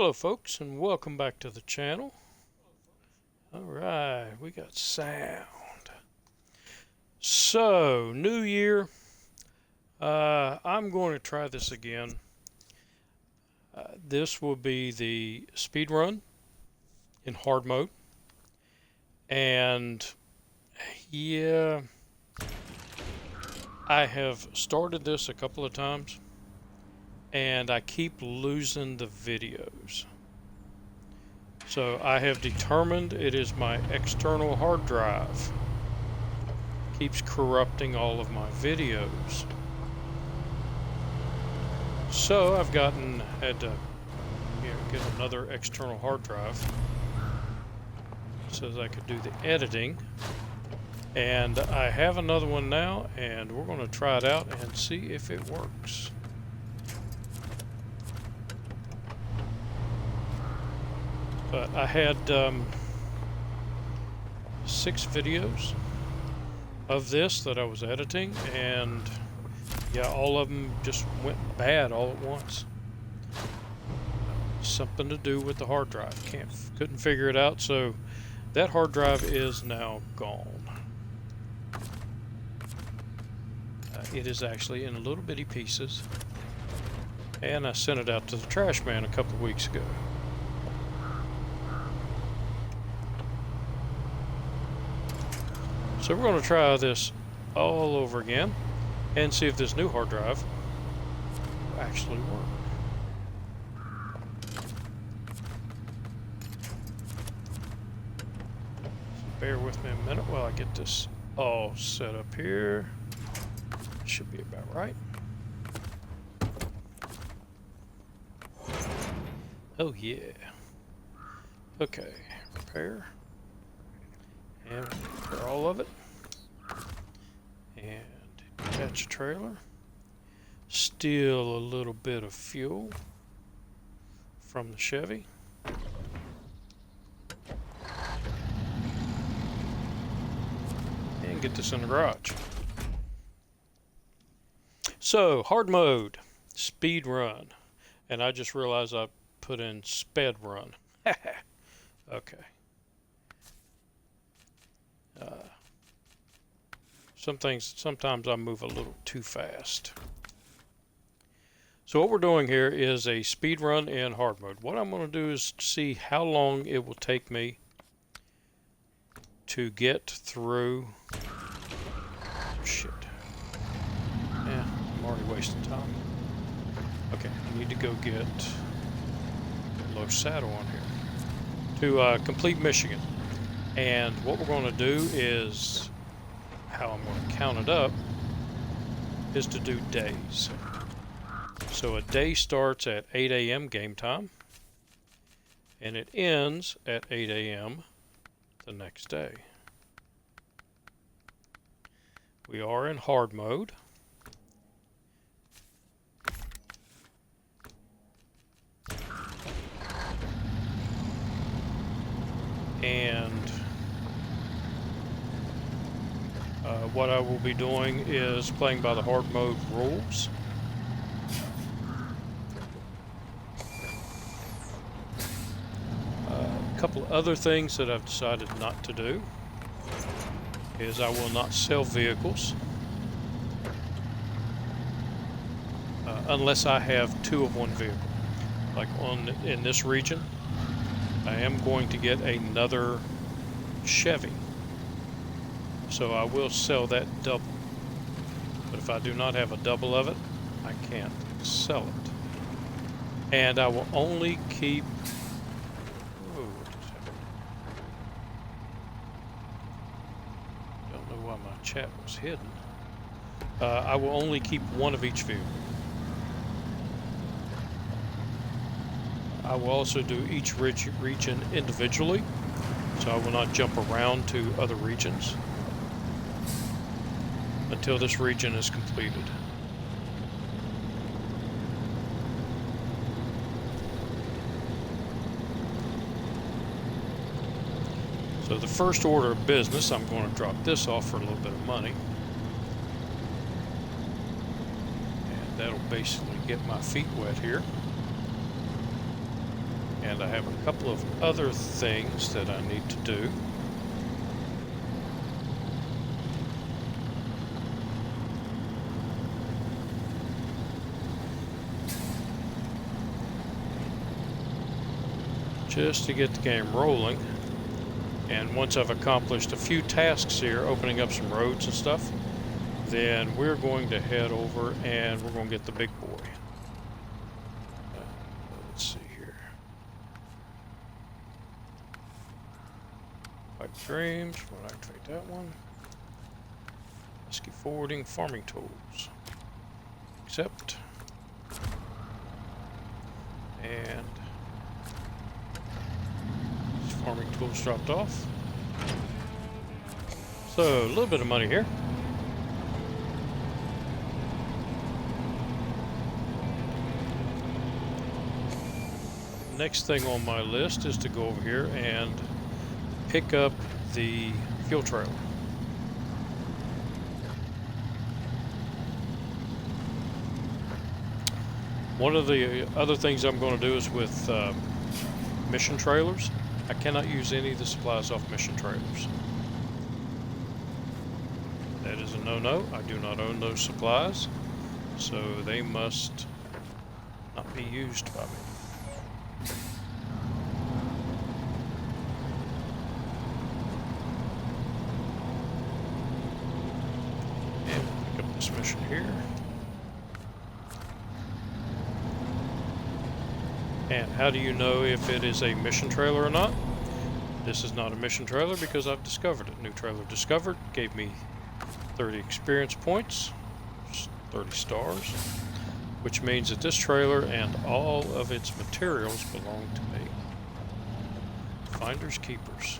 Hello folks and welcome back to the channel. Alright, we got sound. So, new year. I'm going to try this again. This will be the speed run in hard mode. And yeah, I have started this a couple of times and I keep losing the videos. So I have determined it is my external hard drive. Keeps corrupting all of my videos. So I've had to get another external hard drive so that I could do the editing. And I have another one now, and we're going to try it out and see if it works. But I had 6 videos of this that I was editing, and yeah, all of them just went bad all at once. Something to do with the hard drive. Couldn't figure it out, so that hard drive is now gone. It is actually in little bitty pieces, and I sent it out to the trash man a couple of weeks ago. So we're going to try this all over again and see if this new hard drive will actually work. So bear with me a minute while I get this all set up here. Should be about right. Oh yeah. Okay, repair. And repair all of it. And detach trailer. Steal a little bit of fuel from the Chevy. And get this in the garage. So, hard mode, speed run. And I just realized I put in sped run. Okay. Sometimes I move a little too fast. So what we're doing here is a speed run in hard mode. What I'm going to do is see how long it will take me to get through. Shit. Yeah, I'm already wasting time. Okay, I need to go get low saddle on here to complete Michigan. And what we're going to do is, how I'm going to count it up, is to do days. So a day starts at 8 a.m. game time, and it ends at 8 a.m. the next day. We are in hard mode. And what I will be doing is playing by the hard mode rules. A couple of other things that I've decided not to do is I will not sell vehicles unless I have 2 of one vehicle. Like in this region, I am going to get another Chevy. So I will sell that double. But if I do not have a double of it, I can't sell it. And I will only keep... Oh, what just happened? Don't know why my chat was hidden. I will only keep 1 of each vehicle. I will also do each region individually, so I will not jump around to other regions until this region is completed. So the first order of business, I'm going to drop this off for a little bit of money. And that'll basically get my feet wet here. And I have a couple of other things that I need to do. Just to get the game rolling. And once I've accomplished a few tasks here, opening up some roads and stuff, then we're going to head over and we're going to get the big boy. Let's see here. Pipe dreams, we'll activate that one. Whiskey forwarding, farming tools. Accept. And farming tools dropped off. So a little bit of money here. Next thing on my list is to go over here and pick up the fuel trailer. One of the other things I'm going to do is with mission trailers. I cannot use any of the supplies off mission trailers. That is a no-no. I do not own those supplies, so they must not be used by me. And we'll pick up this mission here. And how do you know if it is a mission trailer or not? This is not a mission trailer because I've discovered it. New trailer discovered, gave me 30 experience points, 30 stars, which means that this trailer and all of its materials belong to me. Finders keepers.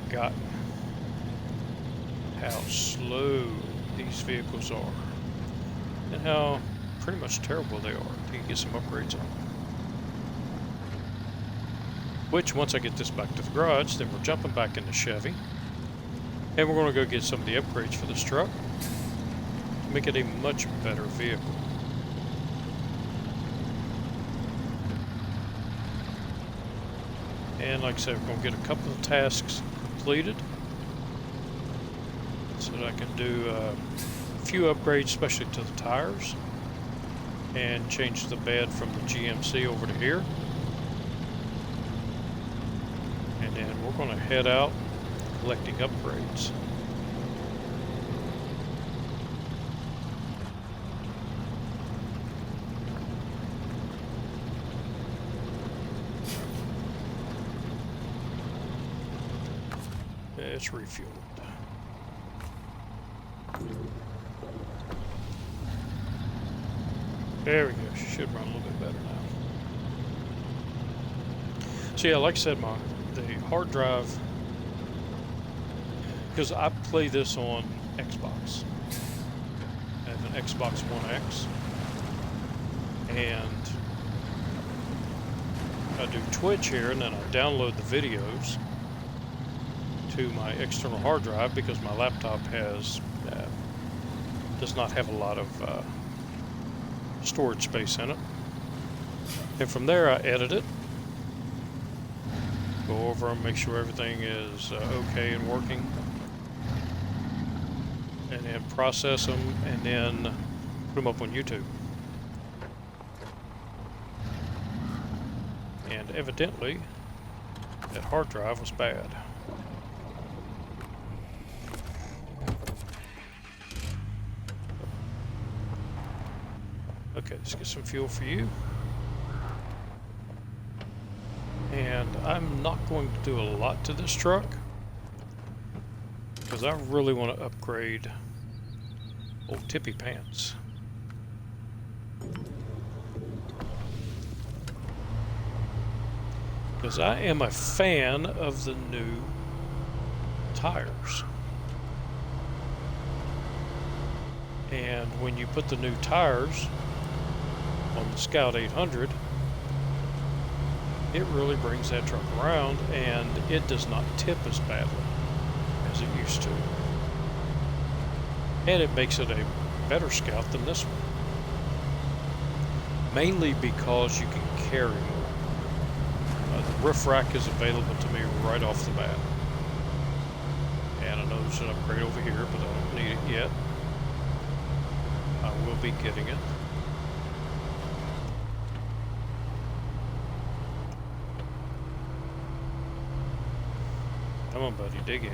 Forgotten how slow these vehicles are and how pretty much terrible they are until you get some upgrades on them. Which, once I get this back to the garage, then we're jumping back into Chevy and we're going to go get some of the upgrades for this truck to make it a much better vehicle. And like I said, we're going to get a couple of tasks completed so that I can do a few upgrades, especially to the tires, and change the bed from the GMC over to here. And then we're going to head out collecting upgrades. It's refueled. There we go. She should run a little bit better now. So yeah, like I said, the hard drive, because I play this on Xbox. I have an Xbox One X, and I do Twitch here, and then I download the videos to my external hard drive because my laptop does not have a lot of storage space in it. And from there I edit it, go over and make sure everything is okay and working, and then process them and then put them up on YouTube. And evidently that hard drive was bad. Okay, let's get some fuel for you. And I'm not going to do a lot to this truck because I really want to upgrade old Tippy Pants. Because I am a fan of the new tires. And when you put the new tires on the Scout 800, it really brings that truck around, and it does not tip as badly as it used to. And it makes it a better Scout than this one. Mainly because you can carry more. The roof rack is available to me right off the bat. And I know there's an upgrade over here, but I don't need it yet. I will be getting it. Come on, buddy, dig in.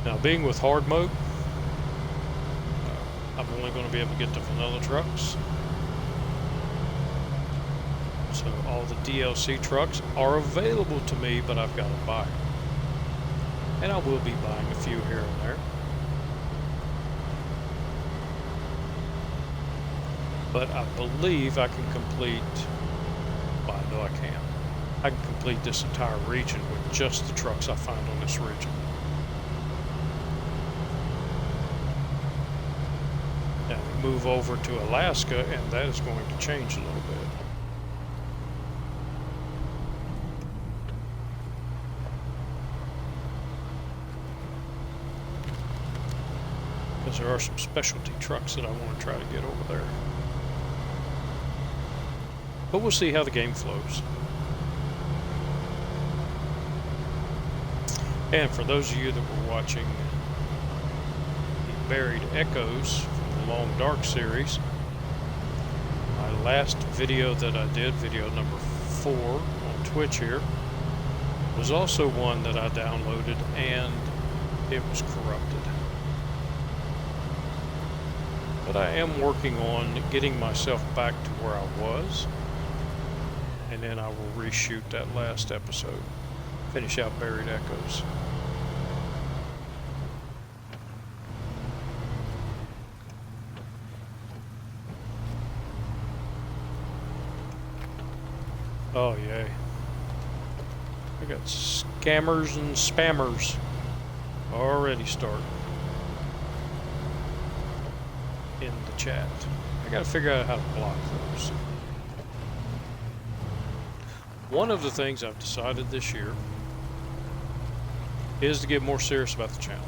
Now, being with hard mode, I'm only going to be able to get the vanilla trucks. So all the DLC trucks are available to me, but I've got to buy them. And I will be buying a few here and there. But I believe I can complete, well, I know I can. I can complete this entire region with just the trucks I find on this region. Now we move over to Alaska, and that is going to change a little bit. Because there are some specialty trucks that I want to try to get over there. But we'll see how the game flows. And for those of you that were watching the Buried Echoes from the Long Dark series, my last video that I did, video number 4 on Twitch here, was also one that I downloaded and it was corrupted. But I am working on getting myself back to where I was. And then I will reshoot that last episode. Finish out Buried Echoes. Oh, yay. I got scammers and spammers already starting in the chat. I gotta figure out how to block those. One of the things I've decided this year is to get more serious about the channel.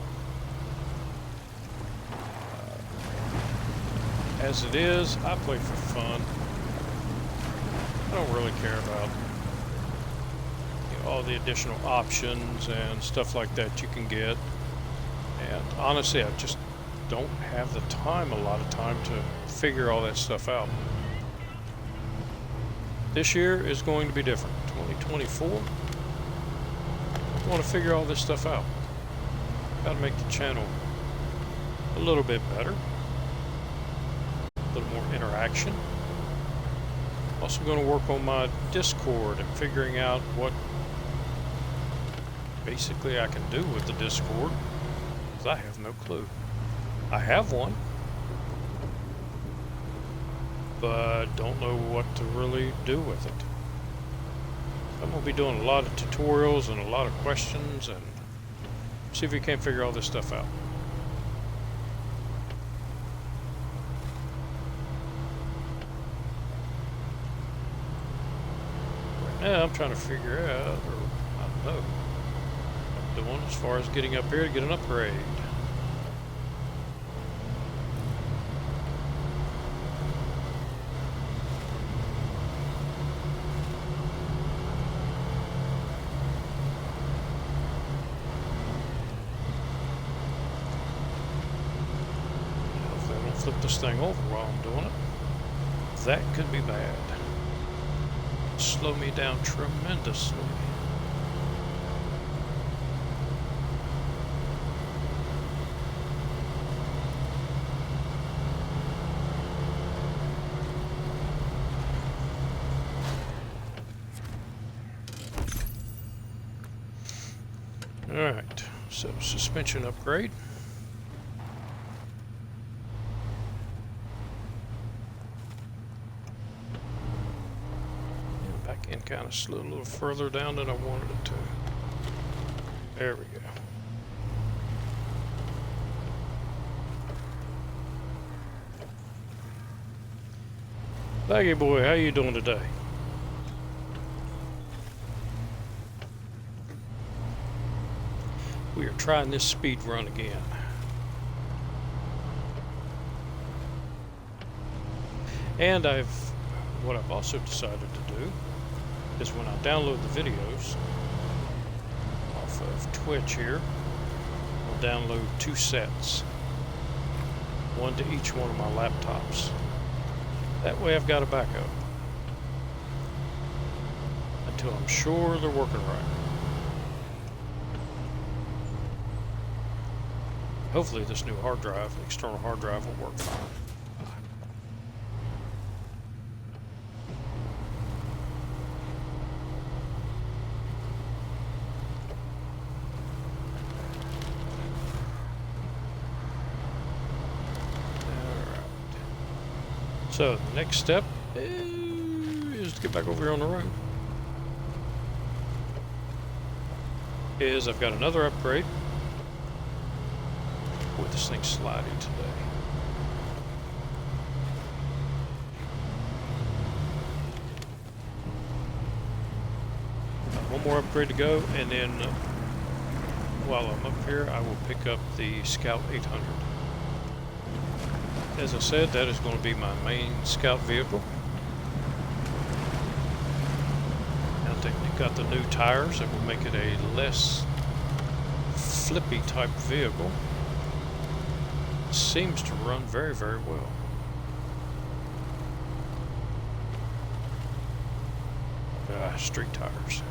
As it is, I play for fun. I don't really care about all the additional options and stuff like that you can get. And honestly, I just don't have the time a lot of time to figure all that stuff out. This year is going to be different. 2024. I want to figure all this stuff out. Got to make the channel a little bit better. A little more interaction. Also going to work on my Discord and figuring out what basically I can do with the Discord. Because I have no clue. I have one, but don't know what to really do with it. I'm going to be doing a lot of tutorials and a lot of questions and see if we can't figure all this stuff out. Right now I'm trying to figure out, or I don't know, what I'm doing as far as getting up here to get an upgrade. Flip this thing over while I'm doing it. That could be bad. Slow me down tremendously. Alright, so suspension upgrade. Back in kind of slid a little further down than I wanted it to. There we go. Baggy boy, how you doing today? We are trying this speed run again. And what I've also decided to do is when I download the videos off of Twitch here, I'll download 2 sets, one to each one of my laptops. That way I've got a backup until I'm sure they're working right. Hopefully this new hard drive, external hard drive, will work fine. So the next step is to get back over here on the road. I've got another upgrade. Boy, this thing's sliding today. One more upgrade to go, and then while I'm up here, I will pick up the Scout 800. As I said, that is going to be my main scout vehicle. Now they've got the new tires that will make it a less flippy type vehicle. Seems to run very, very well. Street tires.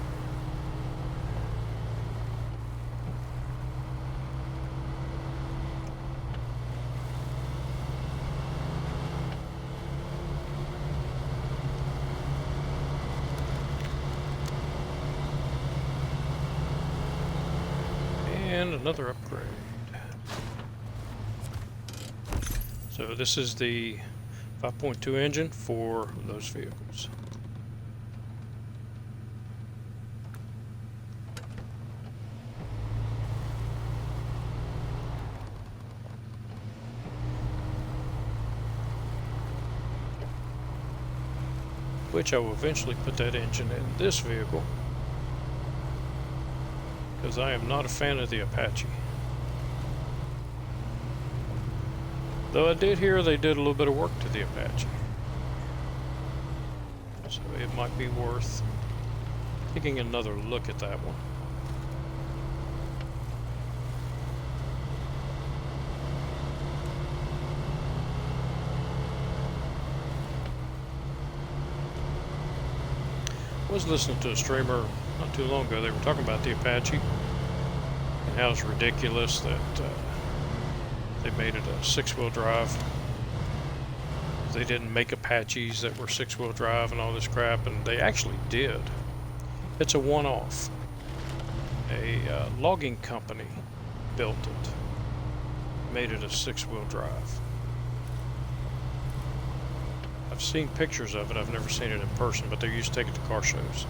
And another upgrade. So this is the 5.2 engine for those vehicles. Which I will eventually put that engine in this vehicle, because I am not a fan of the Apache. Though I did hear they did a little bit of work to the Apache. So it might be worth taking another look at that one. I was listening to a streamer not too long ago. They were talking about the Apache and how it's ridiculous that they made it a 6-wheel drive. They didn't make Apaches that were 6-wheel drive and all this crap, and they actually did. It's a one-off. A logging company built it, made it a 6-wheel drive. I've seen pictures of it. I've never seen it in person, but they used to take it to car shows.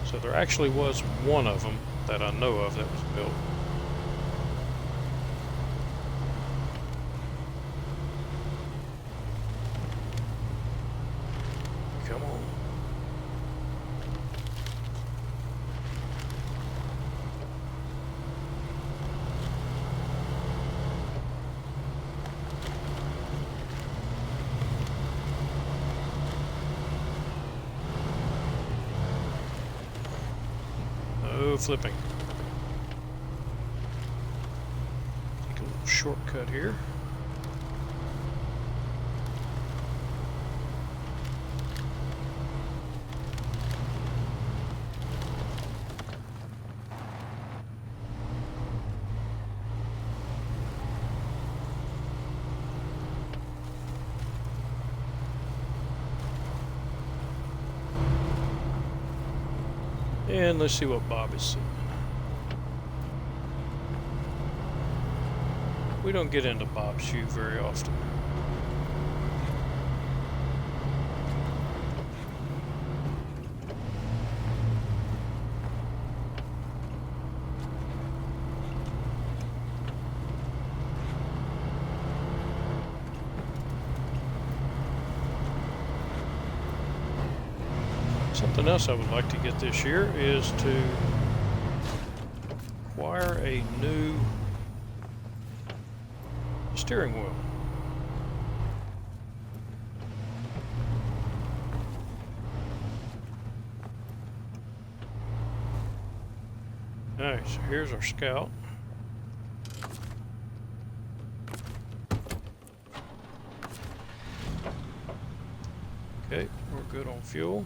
So there actually was one of them that I know of that was built. Come on. No flipping. Take a little shortcut here. And let's see what Bob is seeing. We don't get into Bob's shoe very often. Something else I would like to get this year is to acquire a new steering wheel. Alright, so here's our scout. Okay, we're good on fuel.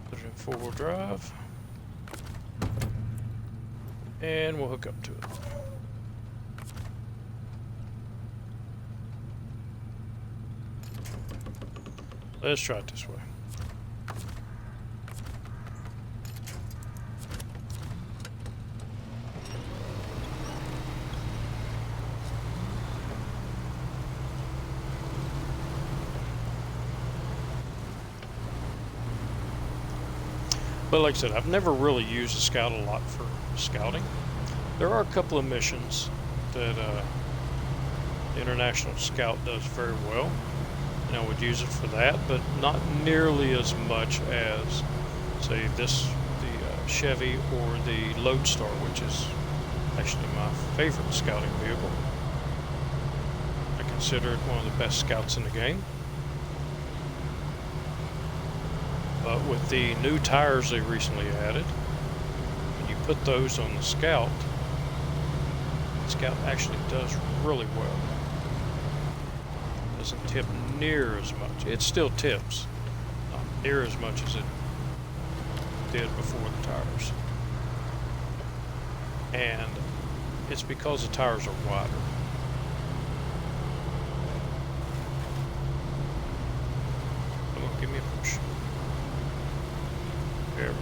Put it in four-wheel drive. And we'll hook up to it. Let's try it this way. But like I said, I've never really used the Scout a lot for scouting. There are a couple of missions that the International Scout does very well, and I would use it for that, but not nearly as much as, say, the Chevy or the Lodestar, which is actually my favorite scouting vehicle. I consider it one of the best scouts in the game. But with the new tires they recently added, when you put those on the Scout actually does really well. Doesn't tip near as much. It still tips, not near as much as it did before the tires. And it's because the tires are wider. Come on, give me a push. There we go.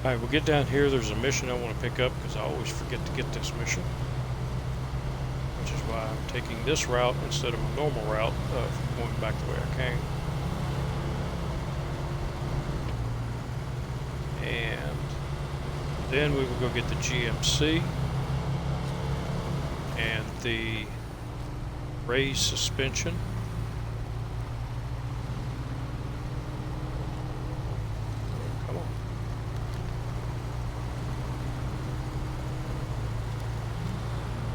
Alright, we'll get down here. There's a mission I want to pick up because I always forget to get this mission, which is why I'm taking this route instead of a normal route of going back the way I came. And then we will go get the GMC and the raised suspension.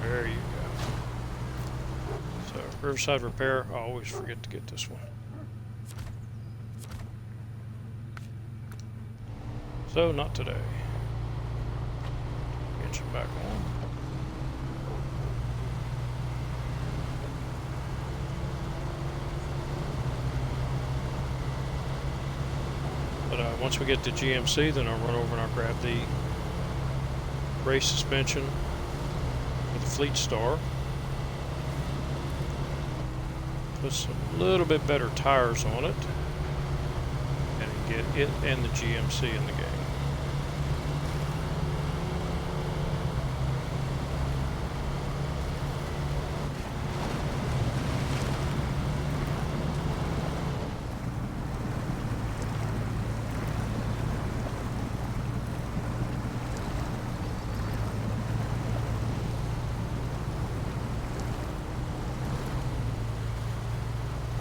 There you go. So, Riverside Repair, I always forget to get this one. So, not today. Engine back on. But once we get to GMC, then I'll run over and I'll grab the race suspension with the Fleet Star. Put some little bit better tires on it, and get it and the GMC in the game.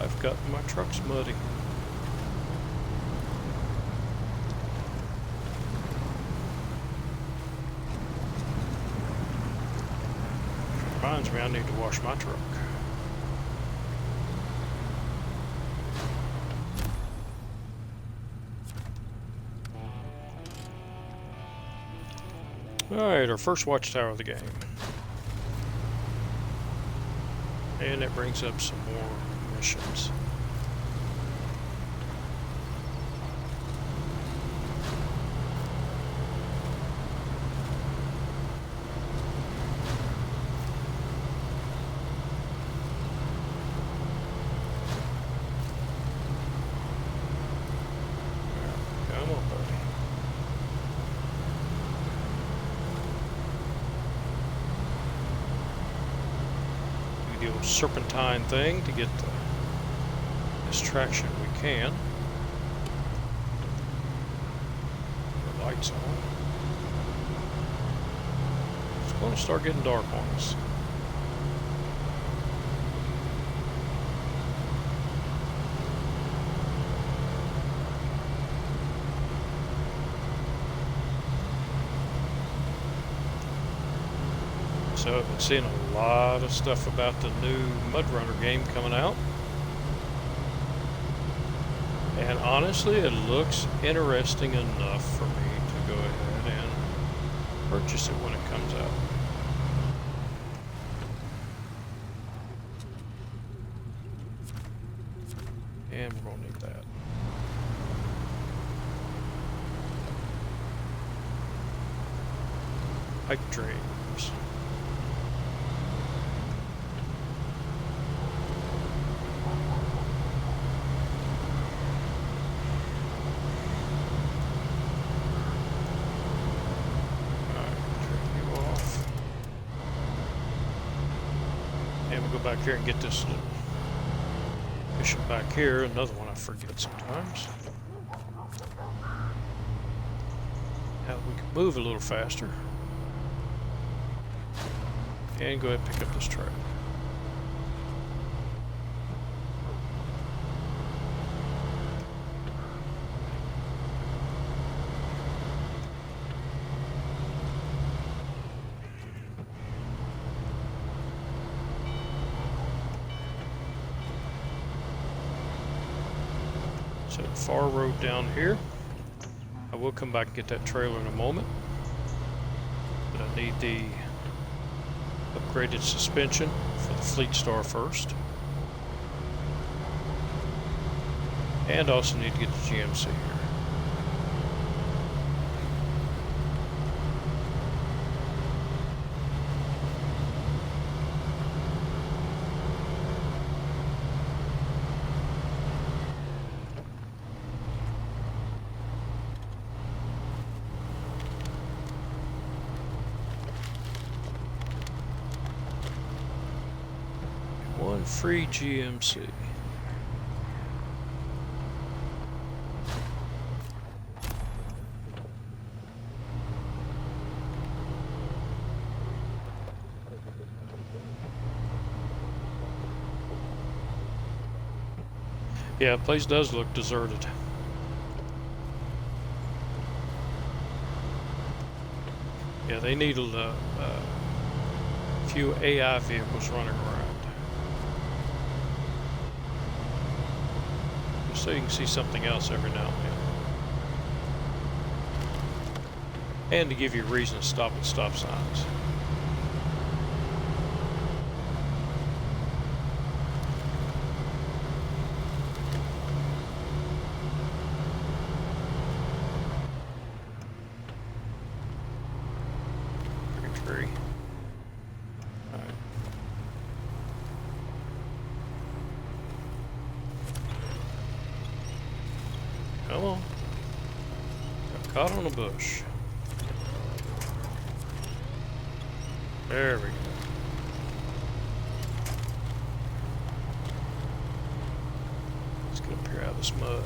I've got my truck's muddy. Reminds me I need to wash my truck. Alright, our first watchtower of the game. And it brings up some more missions. little serpentine thing to get as traction we can. The lights on. It's going to start getting dark on us. So I've been seeing a lot of stuff about the new MudRunner game coming out. And honestly, it looks interesting enough for me to go ahead and purchase it when it comes out. And we're going to need that. Pipe dreams. Back here and get this little mission back here. Another one I forget sometimes. Now we can move a little faster and go ahead and pick up this track. So far road down here. I will come back and get that trailer in a moment. But I need the upgraded suspension for the Fleet Star first. And also need to get the GMC here. One free GMC. Yeah, the place does look deserted. Yeah, they need a few AI vehicles running around. So you can see something else every now and then. And to give you a reason to stop at stop signs. Tree. Alright. Come on. Got caught on a bush. There we go. Let's get up here out of this mud.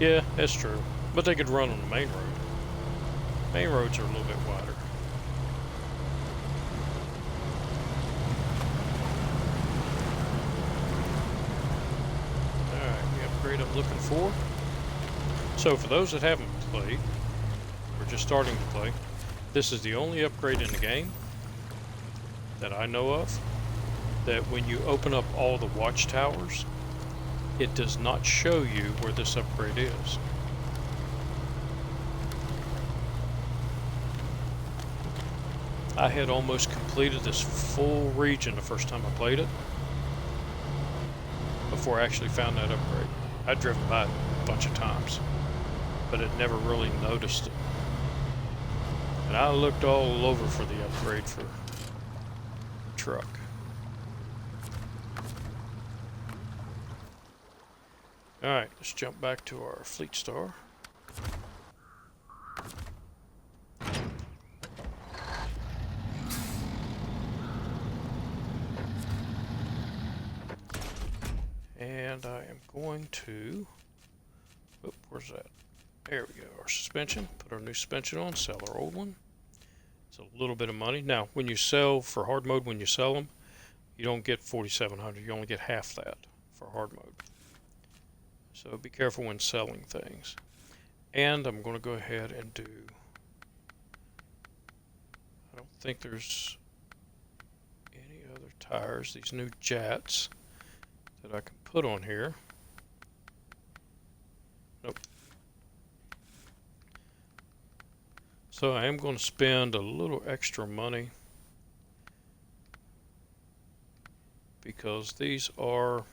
Yeah, that's true. But they could run on the main road. Main roads are a little bit wider. Alright, the upgrade I'm looking for. So for those that haven't played, or just starting to play, this is the only upgrade in the game that I know of that when you open up all the watchtowers, it does not show you where this upgrade is. I had almost completed this full region the first time I played it before I actually found that upgrade. I'd driven by it a bunch of times, but had never really noticed it. And I looked all over for the upgrade for the truck. Alright, let's jump back to our Fleet Star. And I am going to, oh, where's that? There we go, our suspension. Put our new suspension on, sell our old one. It's a little bit of money. Now, when you sell for hard mode, when you sell them, you don't get 4,700. You only get half that for hard mode. So be careful when selling things. And I'm going to go ahead and do, I don't think there's any other tires, these new jets that I can put on here. Nope. So I am going to spend a little extra money because these are a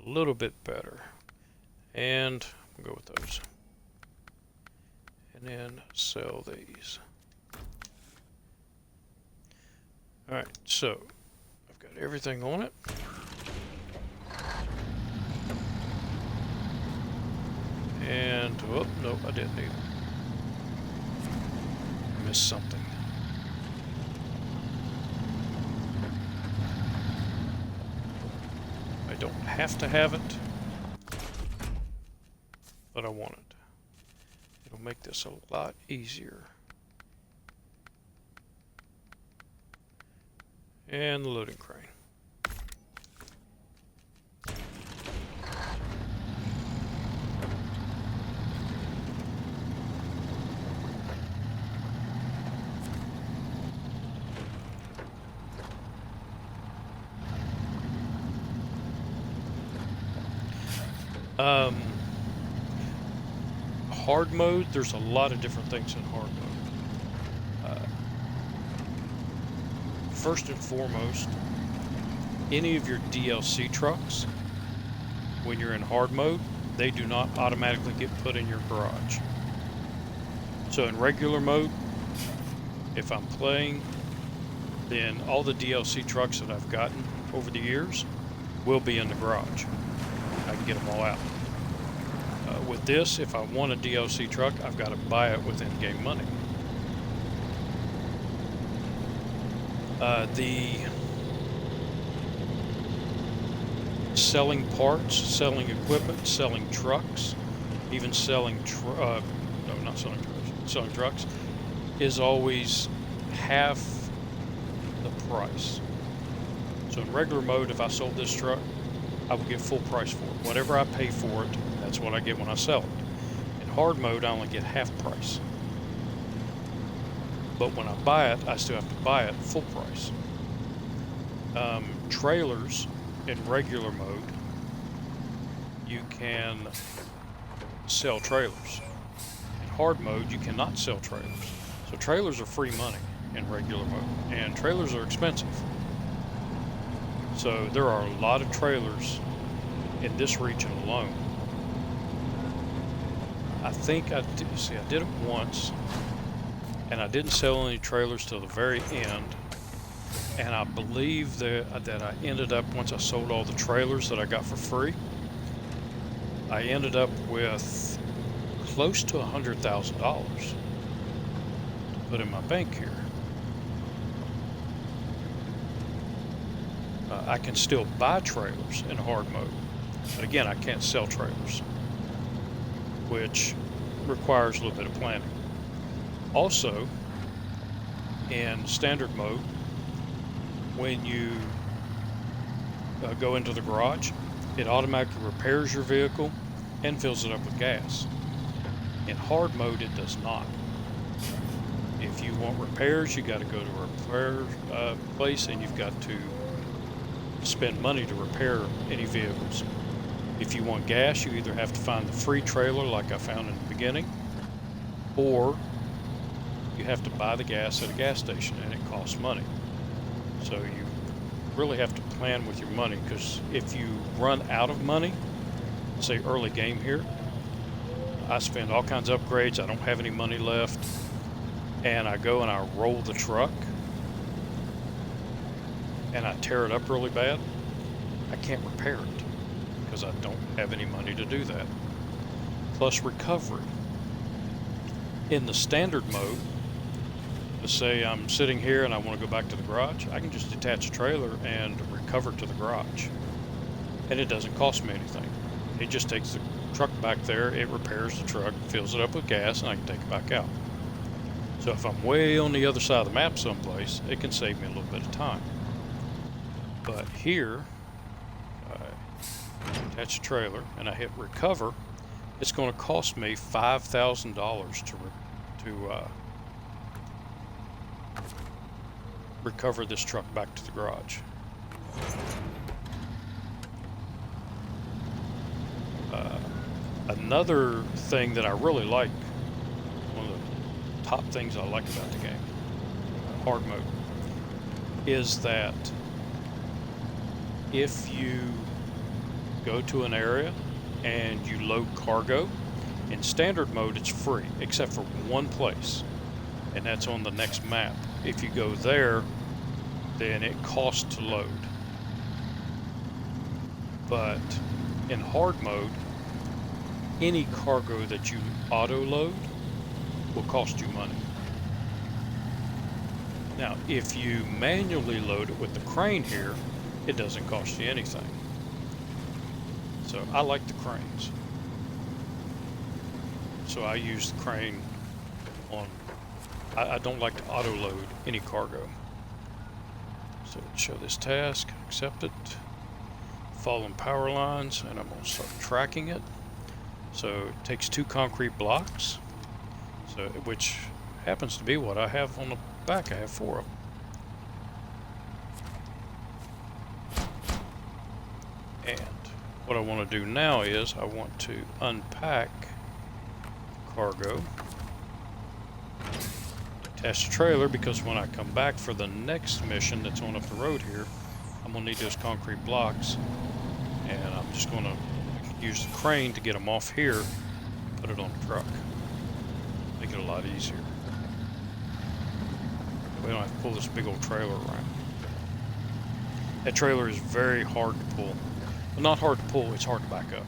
little bit better. And we'll go with those. And then sell these. Alright, so I've got everything on it. And, oh, no, I didn't either. Missed something. I don't have to have it, but I want it. It'll make this a lot easier. And the loading crane. Hard mode, there's a lot of different things in hard mode. First and foremost, any of your DLC trucks, when you're in hard mode, they do not automatically get put in your garage. So in regular mode, if I'm playing, then all the DLC trucks that I've gotten over the years will be in the garage. I can get them all out. With this, if I want a DLC truck, I've got to buy it with in-game money. The selling parts, selling equipment, selling trucks, even selling no, not selling trucks, selling trucks is always half the price. So in regular mode, if I sold this truck, I would get full price for it. Whatever I pay for it, that's what I get when I sell it. In hard mode, I only get half price. But when I buy it, I still have to buy it full price. Trailers in regular mode, you can sell trailers. In hard mode, you cannot sell trailers. So trailers are free money in regular mode, and trailers are expensive. So there are a lot of trailers in this region alone. I think I did it once, and I didn't sell any trailers till the very end. And I believe that I ended up, once I sold all the trailers that I got for free, I ended up with close to $100,000 to put in my bank here. I can still buy trailers in hard mode, but again, I can't sell trailers, which requires a little bit of planning. Also, in standard mode, when you go into the garage, it automatically repairs your vehicle and fills it up with gas. In hard mode, it does not. If you want repairs, you got to go to a repair place, and you've got to spend money to repair any vehicles. If you want gas, you either have to find the free trailer like I found in the beginning, or you have to buy the gas at a gas station, and it costs money. So you really have to plan with your money, because if you run out of money, say early game here, I spend all kinds of upgrades, I don't have any money left, and I go and I roll the truck and I tear it up really bad, I can't repair it. because I don't have any money to do that. Plus recovery. In the standard mode, let's say I'm sitting here and I want to go back to the garage, I can just detach a trailer and recover to the garage. And it doesn't cost me anything. It just takes the truck back there, it repairs the truck, fills it up with gas, and I can take it back out. So if I'm way on the other side of the map someplace, it can save me a little bit of time. But here, I attach a trailer and I hit recover, it's going to cost me $5,000 to recover this truck back to the garage. Another thing that I really like, one of the top things I like about the game, hard mode, is that if you go to an area and you load cargo, in standard mode it's free, except for one place, and that's on the next map. If you go there, then it costs to load. But in hard mode, any cargo that you auto load will cost you money. Now, if you manually load it with the crane here, it doesn't cost you anything. So I like the cranes. So I use the crane on, I don't like to auto load any cargo. So show this task, accept it, following power lines, and I'm going to start tracking it. So it takes 2 concrete blocks, so which happens to be what I have on the back. I have 4 of them. And what I want to do now is I want to unpack cargo, attach the trailer, because when I come back for the next mission that's on up the road here, I'm going to need those concrete blocks, and I'm just going to use the crane to get them off here, put it on the truck. Make it a lot easier. We don't have to pull this big old trailer around. That trailer is very hard to pull. Well, not hard to pull, it's hard to back up.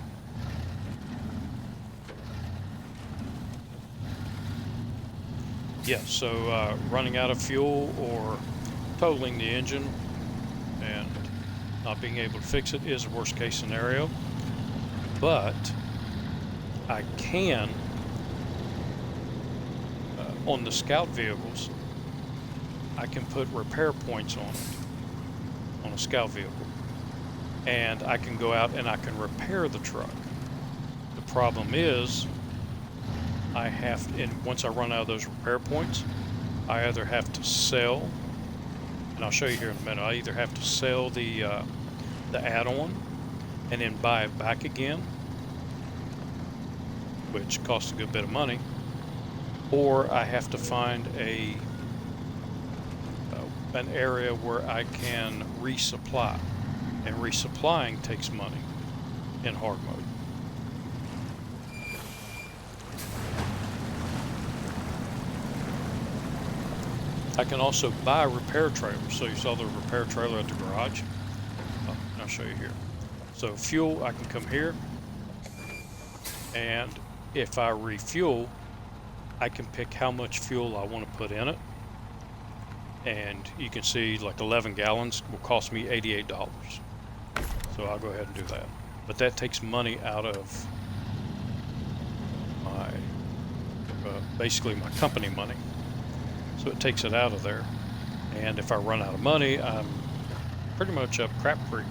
Yeah, so running out of fuel or totaling the engine and not being able to fix it is a worst case scenario. But I can, on the scout vehicles, I can put repair points on it, on a scout vehicle. And I can go out and I can repair the truck. The problem is, I have, and once I run out of those repair points, I either have to sell, and I'll show you here in a minute, I either have to sell the add-on and then buy it back again, which costs a good bit of money, or I have to find an area where I can resupply, and resupplying takes money in hard mode. I can also buy repair trailers. So you saw the repair trailer at the garage. Oh, I'll show you here. So fuel, I can come here, and if I refuel, I can pick how much fuel I want to put in it. And you can see like 11 gallons will cost me $88. So I'll go ahead and do that. But that takes money out of my, basically my company money. So it takes it out of there. And if I run out of money, I'm pretty much up crap creek.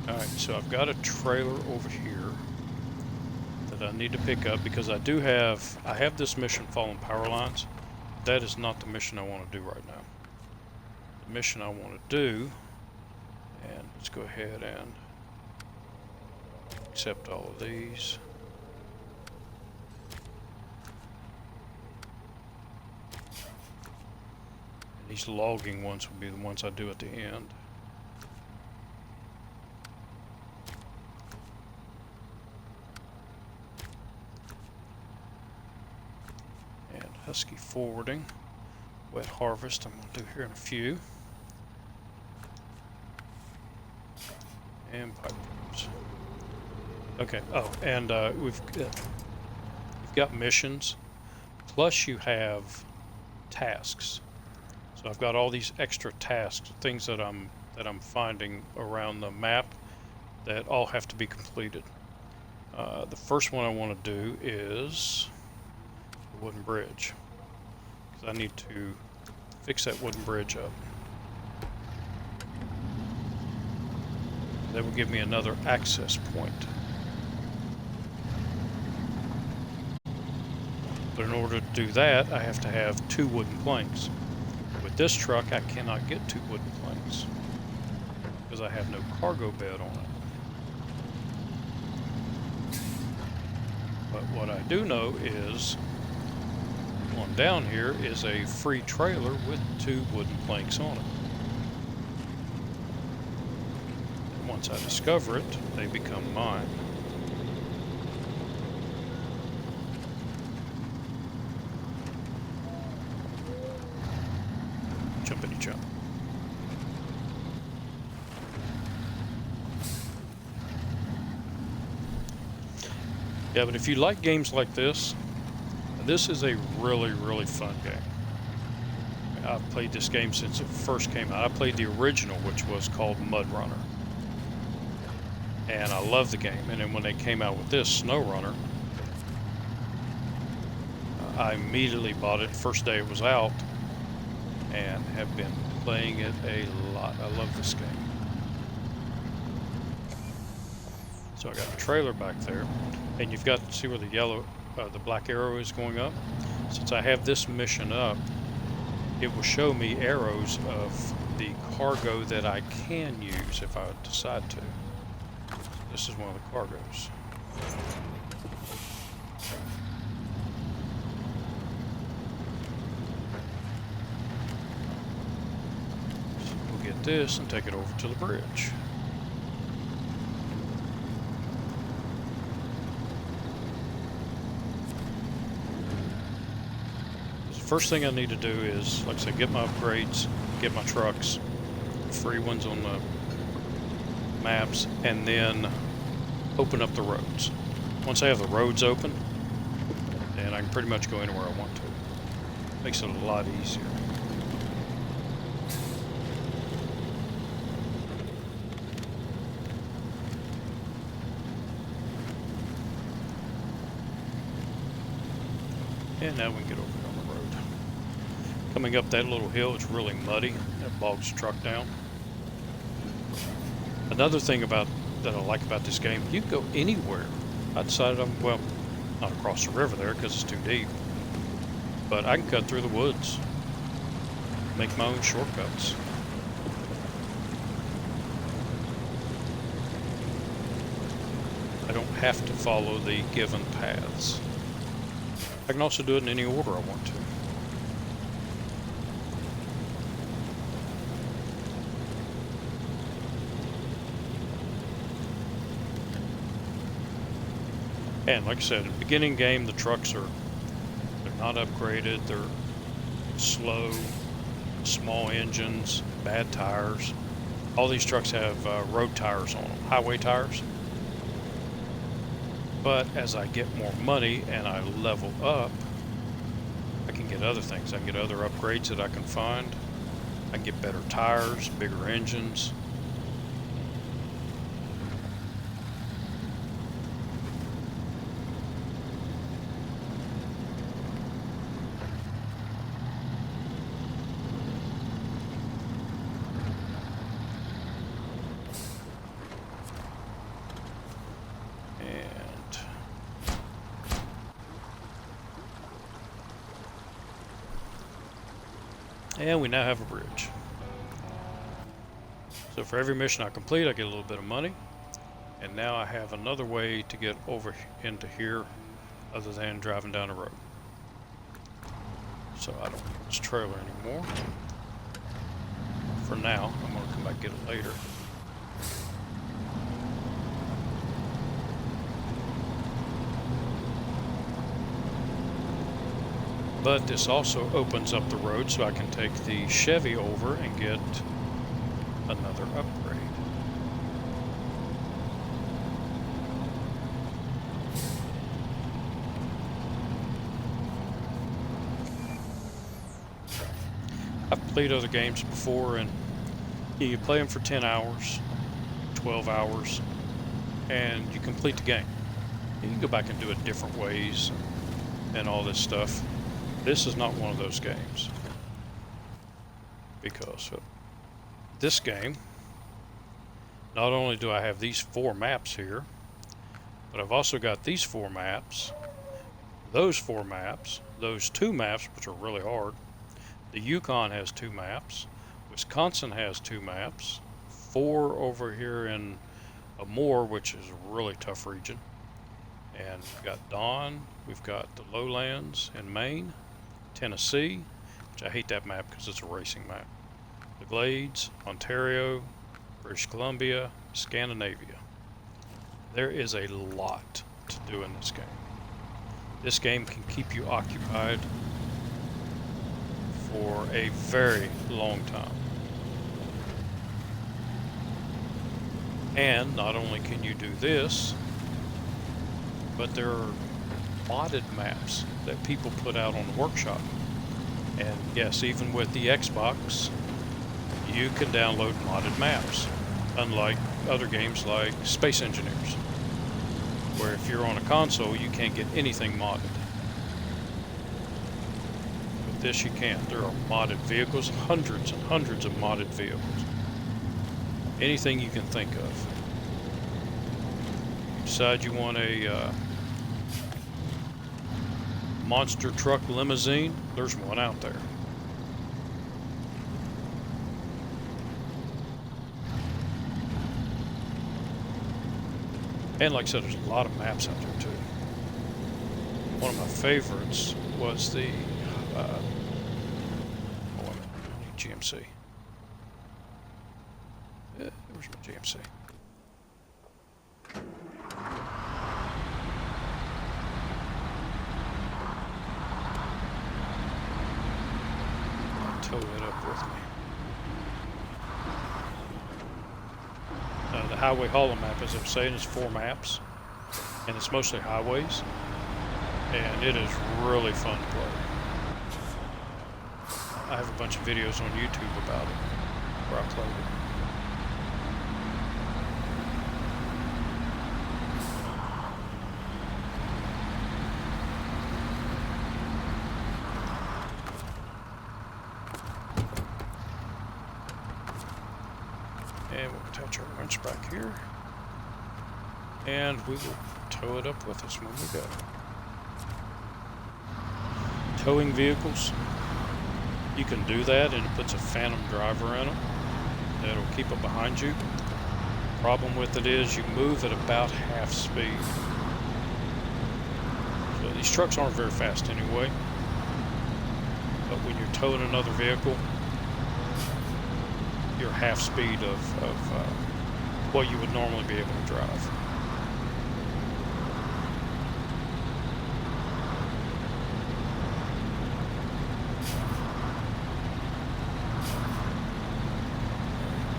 Alright, so I've got a trailer over here that I need to pick up because I have this mission, following power lines. That is not the mission I want to do right now. The mission I want to do, and let's go ahead and accept all of these. And these logging ones will be the ones I do at the end. forwarding. Wet harvest I'm going to do here in a few. And pipe bombs. Okay, oh, and we've got missions, plus you have tasks. So I've got all these extra tasks, things that I'm finding around the map that all have to be completed. The first one I want to do is the wooden bridge, because I need to fix that wooden bridge up. That will give me another access point. But in order to do that, I have to have 2 wooden planks. With this truck, I cannot get 2 wooden planks because I have no cargo bed on it. But what I do know is, on down here is a free trailer with 2 wooden planks on it. And once I discover it, they become mine. Jumpity jump. Yeah, but if you like games like this, this is a really, really fun game. I've played this game since it first came out. I played the original, which was called SnowRunner. And I love the game. And then when they came out with this, SnowRunner, I immediately bought it first day it was out and have been playing it a lot. I love this game. So I got a trailer back there, and you've got to see where the yellow, the black arrow is going up. Since I have this mission up, it will show me arrows of the cargo that I can use if I decide to. This is one of the cargoes. So we'll get this and take it over to the bridge. First thing I need to do is, like I said, get my upgrades, get my trucks, free ones on the maps, and then open up the roads. Once I have the roads open, then I can pretty much go anywhere I want to. Makes it a lot easier. And now we can get over on the road. Coming up that little hill, it's really muddy. That bogs the truck down. Another thing that I like about this game, you can go anywhere. I decided well, not across the river there because it's too deep. But I can cut through the woods. Make my own shortcuts. I don't have to follow the given paths. I can also do it in any order I want to. And like I said, in the beginning game, the trucks they're not upgraded, they're slow, small engines, bad tires. All these trucks have road tires on them, highway tires. But as I get more money and I level up, I can get other things. I can get other upgrades that I can find. I can get better tires, bigger engines. And we now have a bridge. So for every mission I complete, I get a little bit of money. And now I have another way to get over into here other than driving down the road. So I don't need this trailer anymore. For now, I'm going to come back and get it later. But this also opens up the road so I can take the Chevy over and get another upgrade. I've played other games before, and you play them for 10 hours, 12 hours, and you complete the game. You can go back and do it different ways and all this stuff. This is not one of those games, because this game, not only do I have these 4 maps here, but I've also got these 4 maps, those 4 maps, those 2 maps, which are really hard. The Yukon has 2 maps, Wisconsin has 2 maps, 4 over here in Amur, which is a really tough region. And we've got Dawn, we've got the lowlands in Maine, Tennessee, which I hate that map because it's a racing map. The Glades, Ontario, British Columbia, Scandinavia. There is a lot to do in this game. This game can keep you occupied for a very long time. And not only can you do this, but there are modded maps that people put out on the workshop. And yes, even with the Xbox, you can download modded maps, unlike other games like Space Engineers, where if you're on a console, you can't get anything modded. With this, you can. There are modded vehicles, hundreds and hundreds of modded vehicles. Anything you can think of. You decide you want a monster truck limousine, there's one out there. And like I said, there's a lot of maps out there too. One of my favorites was the I need GMC. Where's my GMC? Tow it up with me. The Highway Hollow map, as I was saying, is 4 maps, and it's mostly highways, and it is really fun to play. I have a bunch of videos on YouTube about it, where I played it. And we'll attach our winch back here, and we will tow it up with us when we go. Towing vehicles, you can do that, and it puts a phantom driver in them that'll keep it behind you. Problem with it is you move at about half speed. So these trucks aren't very fast anyway, but when you're towing another vehicle, you're half speed of what you would normally be able to drive.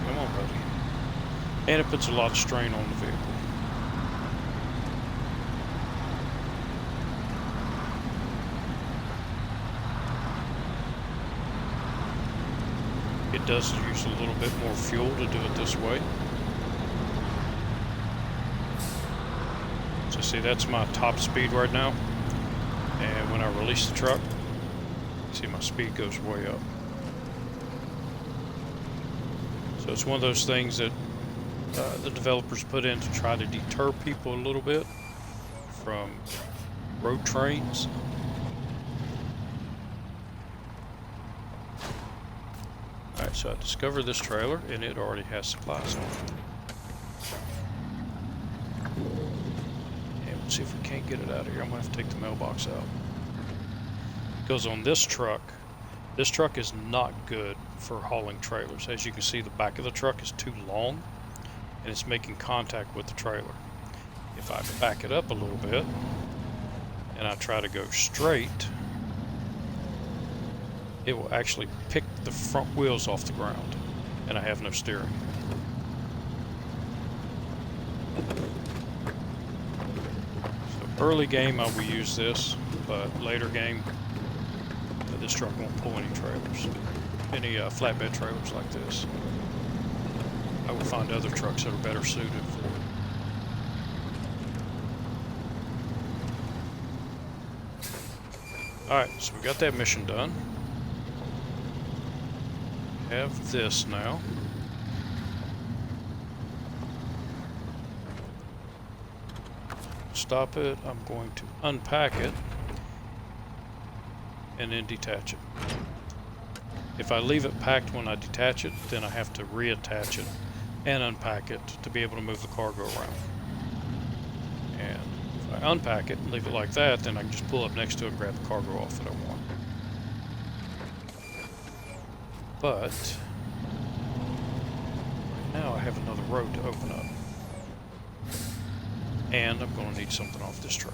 Come on, buddy. And it puts a lot of strain on the vehicle. It does use a little bit more fuel to do it this way. So see, that's my top speed right now. And when I release the truck, see my speed goes way up. So it's one of those things that the developers put in to try to deter people a little bit from road trains. Alright, so I discovered this trailer, and it already has supplies on it. And let's see if we can't get it out of here. I'm going to have to take the mailbox out. Because on this truck is not good for hauling trailers. As you can see, the back of the truck is too long, and it's making contact with the trailer. If I back it up a little bit, and I try to go straight, it will actually pick the front wheels off the ground, and I have no steering. So early game I will use this, but later game this truck won't pull any trailers, any flatbed trailers like this. I will find other trucks that are better suited for it. Alright, so we got that mission done. Have this now. Stop it. I'm going to unpack it and then detach it. If I leave it packed when I detach it, then I have to reattach it and unpack it to be able to move the cargo around. And if I unpack it and leave it like that, then I can just pull up next to it and grab the cargo off that I want. But right now I have another road to open up. And I'm going to need something off this truck.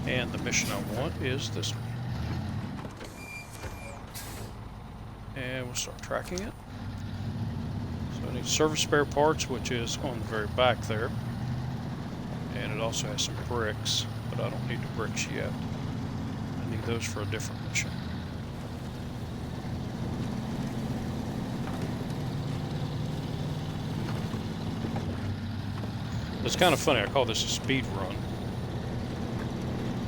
And the mission I want is this one. And we'll start tracking it. So I need service spare parts, which is on the very back there. And it also has some bricks, but I don't need the bricks yet. I need those for a different mission. It's kind of funny, I call this a speed run.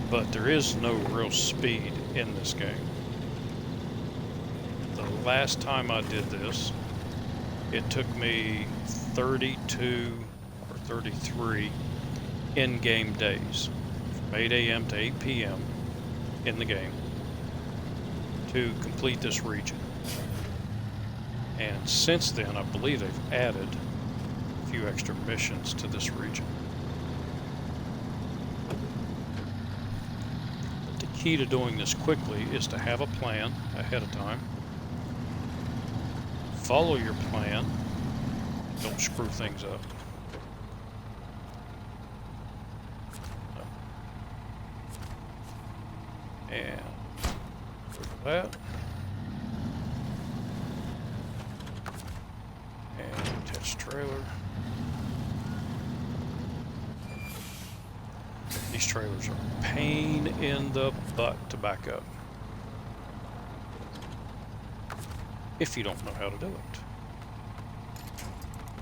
But there is no real speed in this game. The last time I did this, it took me 32 or 33 in-game days, from 8 a.m. to 8 p.m. in the game, to complete this region. And since then, I believe they've added a few extra missions to this region. Key to doing this quickly is to have a plan ahead of time. Follow your plan. Don't screw things up. And that. And attach trailer. These trailers are a pain in the butt to back up if you don't know how to do it.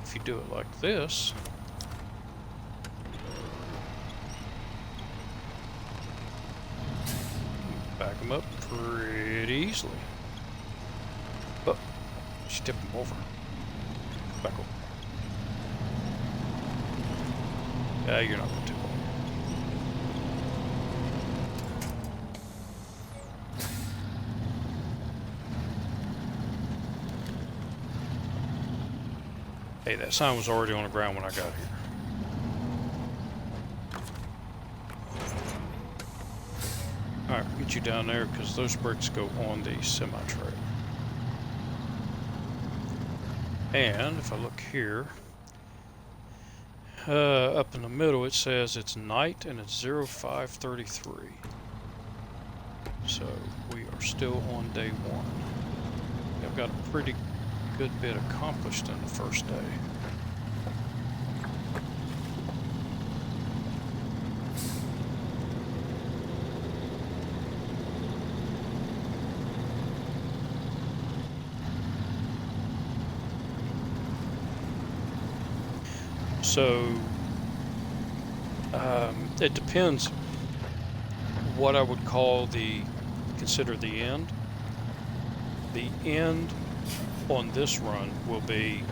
If you do it like this, you back them up pretty easily. Oh, just tip them over. Back over. Yeah, you're not going to. Hey, that sign was already on the ground when I got here. Alright, get you down there because those bricks go on the semi-trailer. And if I look here, up in the middle it says it's night and it's 0533. So we are still on day 1. I've got a pretty good bit accomplished in the first day. So it depends what I would consider the end. The end on this run will be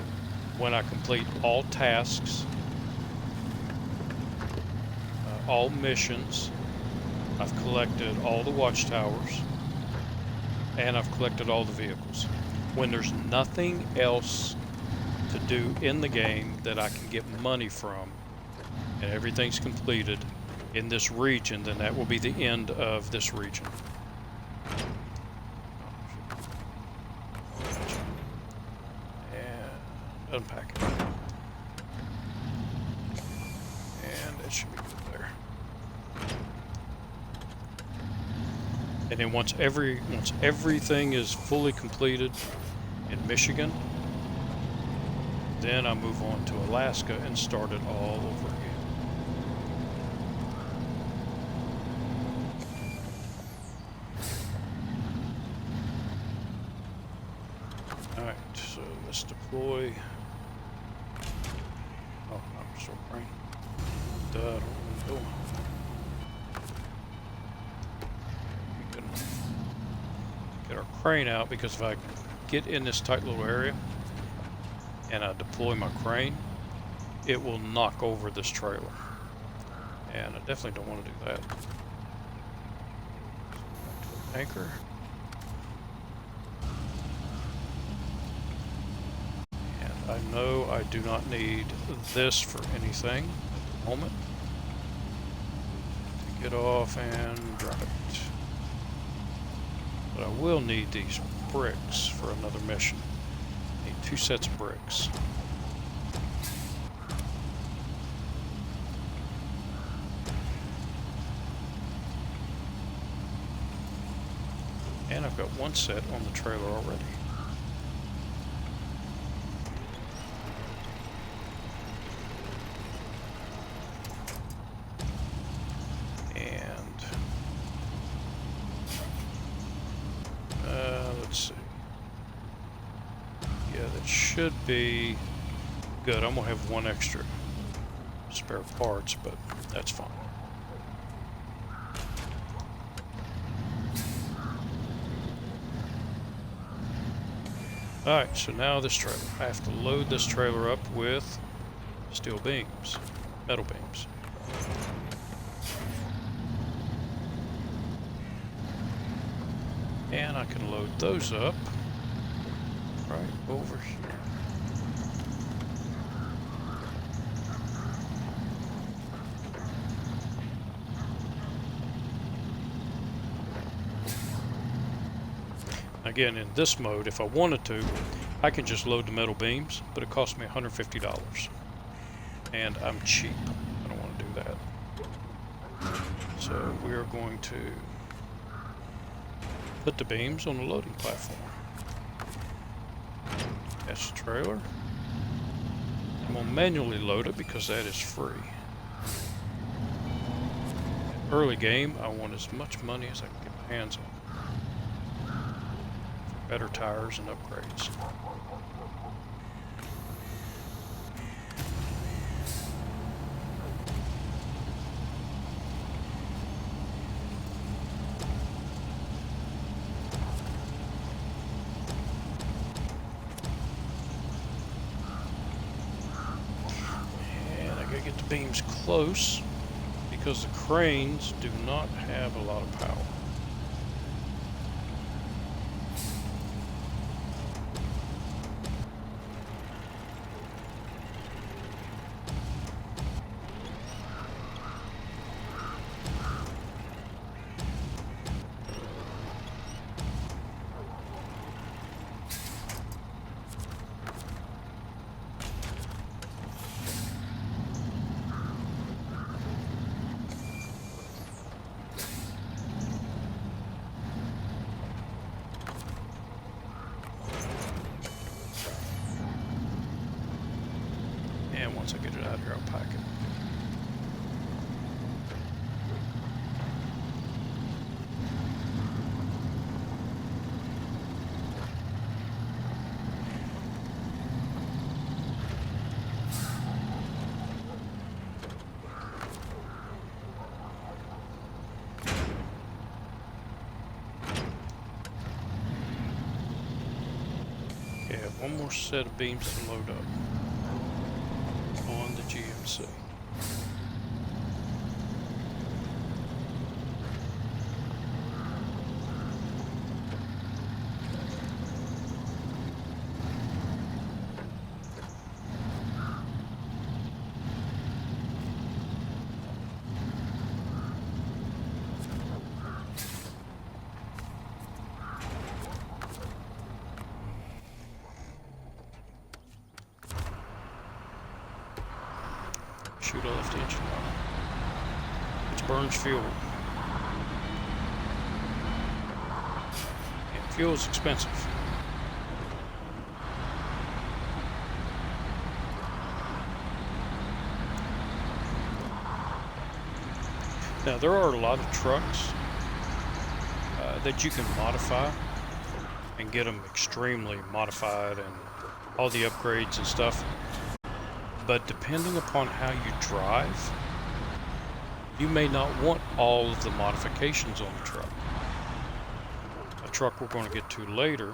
when I complete all tasks, all missions. I've collected all the watchtowers, and I've collected all the vehicles. When there's nothing else to do in the game that I can get money from, and everything's completed, in this region, then that will be the end of this region. And unpack it. And it should be good there. And then once everything is fully completed in Michigan, then I move on to Alaska and start it all over again. Alright, so let's deploy. Oh, I'm still praying. Duh, I don't want to go. Get our crane out, because if I get in this tight little area and I deploy my crane, it will knock over this trailer. And I definitely don't want to do that. So anchor. And I know I do not need this for anything at the moment. Take it off and drop it. But I will need these bricks for another mission. I need 2 sets of bricks. And I've got 1 set on the trailer already. Let's see. Yeah, that should be good. I'm gonna have 1 extra spare parts, but that's fine. Alright, so now this trailer. I have to load this trailer up with steel beams, metal beams. And I can load those up right over here. Again, in this mode, if I wanted to, I can just load the metal beams, but it costs me $150. And I'm cheap. I don't want to do that. So we are going to put the beams on the loading platform. Attach the trailer. I'm going to manually load it because that is free. Early game, I want as much money as I can get my hands on for better tires and upgrades. Get the beams close because the cranes do not have a lot of power. And once I get it out here, I'll pack it. Okay, I have 1 more set of beams to load up on the GMC. should have left the engine on, which burns fuel. And fuel is expensive. Now, there are a lot of trucks that you can modify and get them extremely modified and all the upgrades and stuff. But depending upon how you drive, you may not want all of the modifications on the truck. A truck we're going to get to later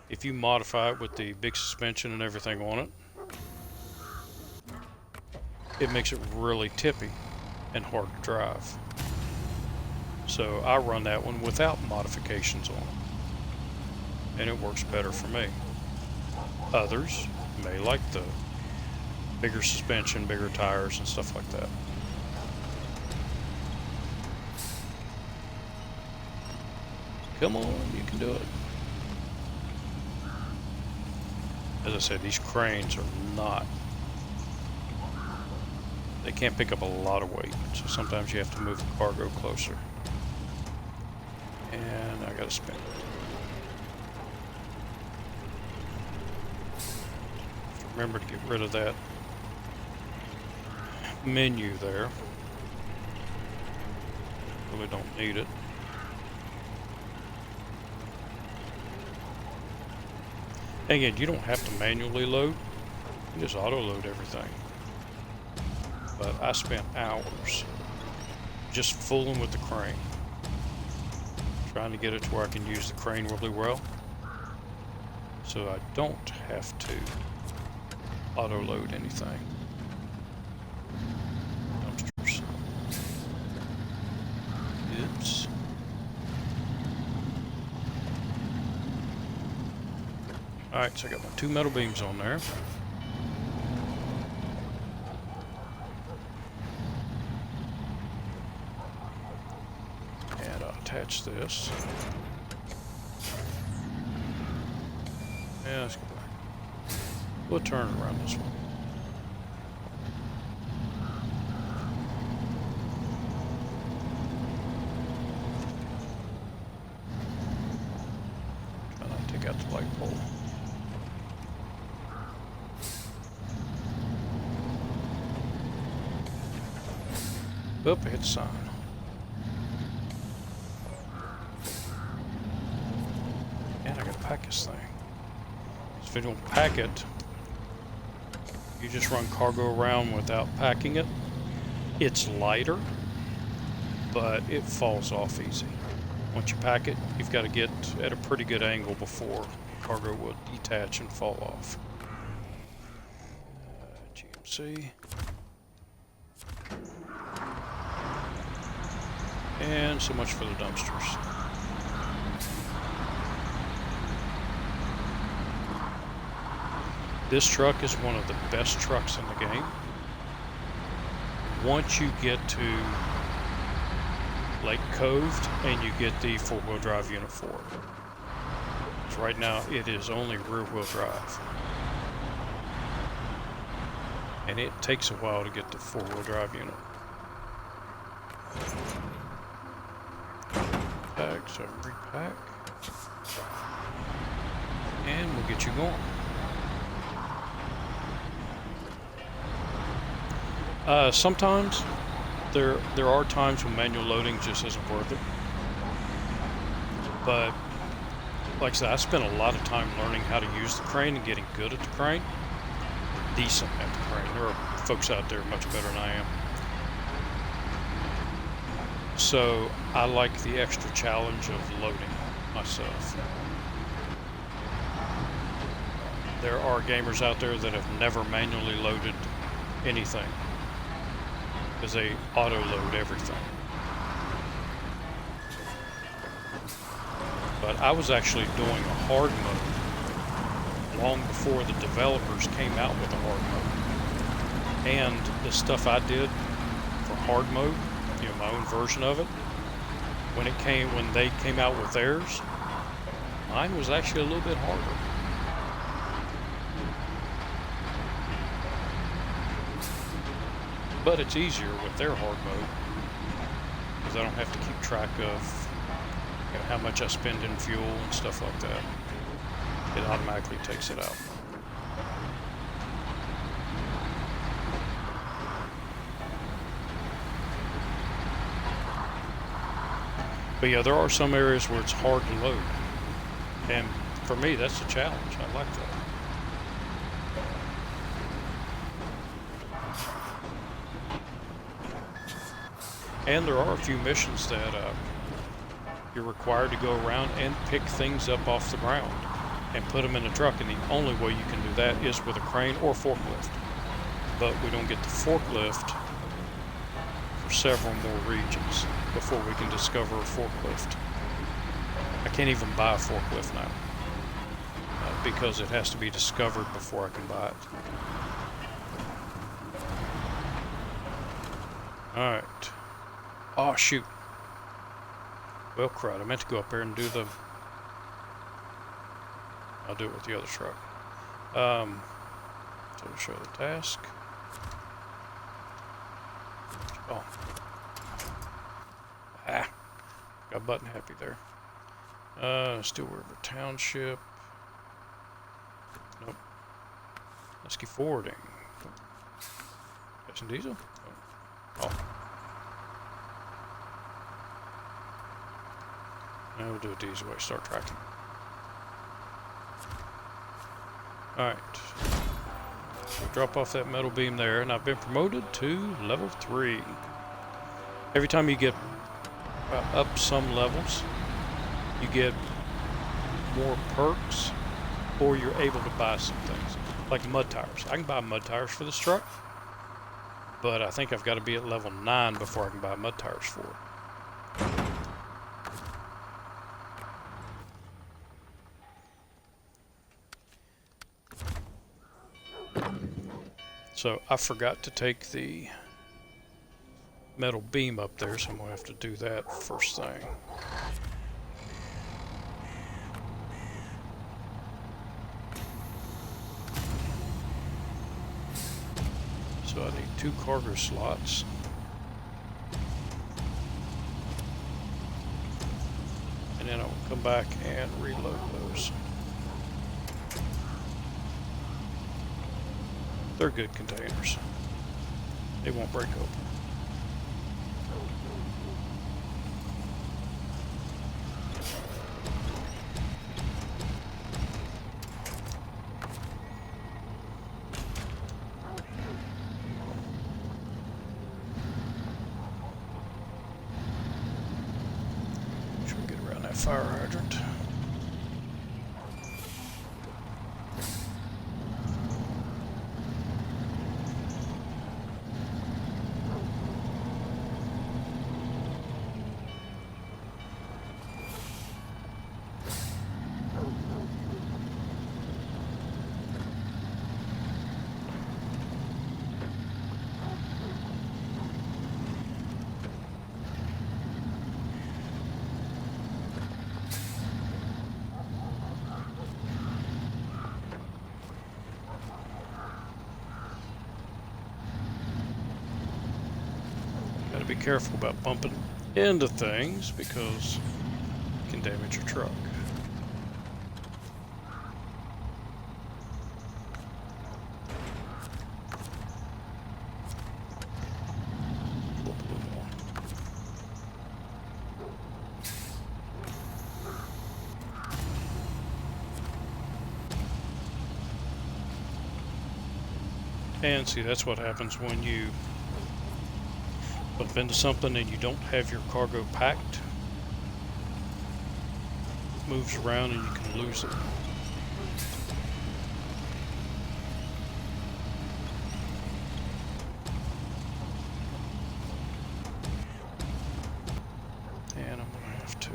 if you modify it with the big suspension and everything on it, it makes it really tippy and hard to drive. So I run that one without modifications on it, and it works better for me. Others may like the bigger suspension, bigger tires, and stuff like that. Come on, you can do it. As I said, these cranes are not, they can't pick up a lot of weight, so sometimes you have to move the cargo closer. And I gotta spin it. Remember to get rid of that menu there. Really don't need it. Again, you don't have to manually load. You can just auto load everything. But I spent hours just fooling with the crane, trying to get it to where I can use the crane really well, so I don't have to auto load anything. Dumpsters. Oops. Alright, so I got my 2 metal beams on there. And I'll attach this. Yeah, let's go back. We'll turn it around this way. Try not to take out the light pole. Oop, I hit the sign. And I gotta pack this thing. So if you don't pack it, you just run cargo around without packing it. It's lighter, but it falls off easy. Once you pack it, you've got to get at a pretty good angle before cargo will detach and fall off. GMC. And so much for the dumpsters. This truck is one of the best trucks in the game. Once you get to Lake Cove and you get the 4-wheel drive unit for it. So right now it is only rear-wheel drive. And it takes a while to get the 4-wheel drive unit. Pack, so repack. And we'll get you going. Sometimes there are times when manual loading just isn't worth it. But like I said, I spent a lot of time learning how to use the crane and getting good at the crane. Decent at the crane. There are folks out there much better than I am. So I like the extra challenge of loading myself. There are gamers out there that have never manually loaded anything because they auto load everything. But I was actually doing a hard mode long before the developers came out with a hard mode. And the stuff I did for hard mode, you know, my own version of it, when they came out with theirs, mine was actually a little bit harder. But it's easier with their hard mode because I don't have to keep track of how much I spend in fuel and stuff like that. It automatically takes it out. But yeah, there are some areas where it's hard to load. And for me, that's a challenge. I like that. And there are a few missions that you're required to go around and pick things up off the ground and put them in a truck. And the only way you can do that is with a crane or forklift. But we don't get the forklift for several more regions before we can discover a forklift. I can't even buy a forklift now because it has to be discovered before I can buy it. Alright. Oh, shoot. Well, crud. I meant to go up there and do the... I'll do it with the other truck. So to show the task. Oh. Ah. Got button happy there. Steel River Township. Nope. Husky Forwarding. Gas and diesel? Oh. Now we'll do it the easy way. Start tracking. Alright. So drop off that metal beam there, and I've been promoted to level 3. Every time you get up some levels, you get more perks, or you're able to buy some things. Like mud tires. I can buy mud tires for this truck, but I think I've got to be at level 9 before I can buy mud tires for it. So I forgot to take the metal beam up there, so I'm going to have to do that first thing. So I need 2 cargo slots. And then I will come back and reload those. They're good containers. They won't break open. Should we get around that fire hydrant? Be careful about bumping into things because it can damage your truck. And see, that's what happens when you bump into something and you don't have your cargo packed. It moves around and you can lose it. And I'm gonna have to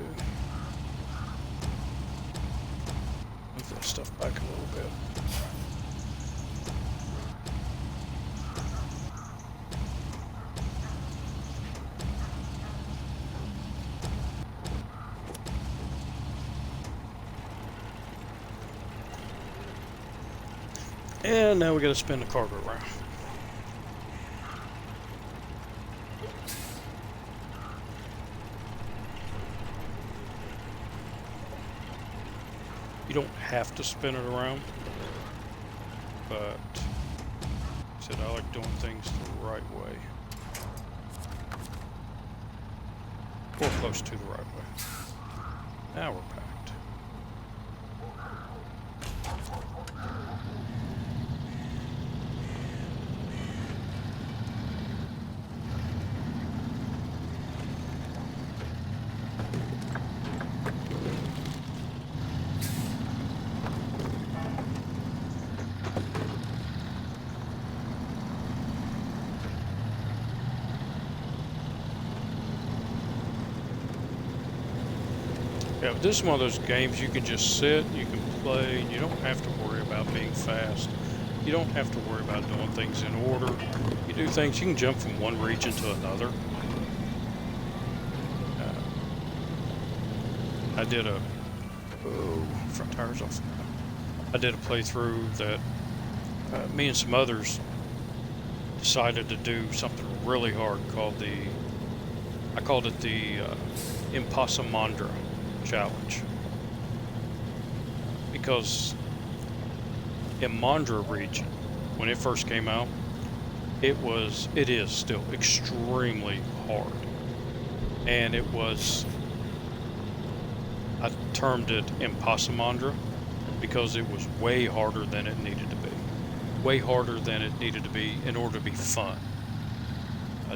move that stuff back a little bit. And now we got to spin the cargo around. You don't have to spin it around, but like I said, I like doing things the right way. Or close to the right way. Now we're packed. Yeah, but this is one of those games you can just sit, you can play, and you don't have to worry about being fast. You don't have to worry about doing things in order. You do things, you can jump from one region to another. I did a, front tire's off. I did a playthrough that me and some others decided to do something really hard called I called it the Impossibandra challenge, because in Mandra region, when it first came out, it is still extremely hard, and I termed it Impossibandra because it was way harder than it needed to be, way harder than it needed to be in order to be fun.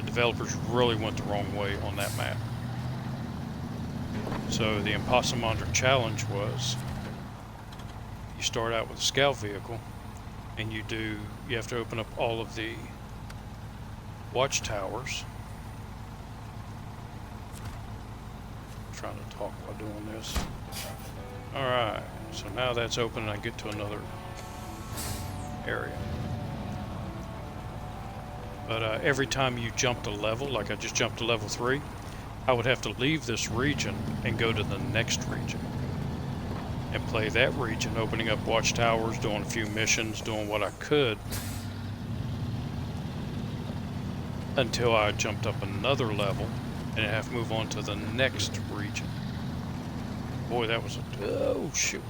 Developers really went the wrong way on that map. So the Impossibandra challenge was, you start out with a scout vehicle, and you have to open up all of the watchtowers. I'm trying to talk while doing this. Alright, so now that's open and I get to another area. But every time you jumped a level, like I just jumped to level 3, I would have to leave this region and go to the next region and play that region, opening up watchtowers, doing a few missions, doing what I could, until I jumped up another level and I have to move on to the next region. Boy, that was oh shoot.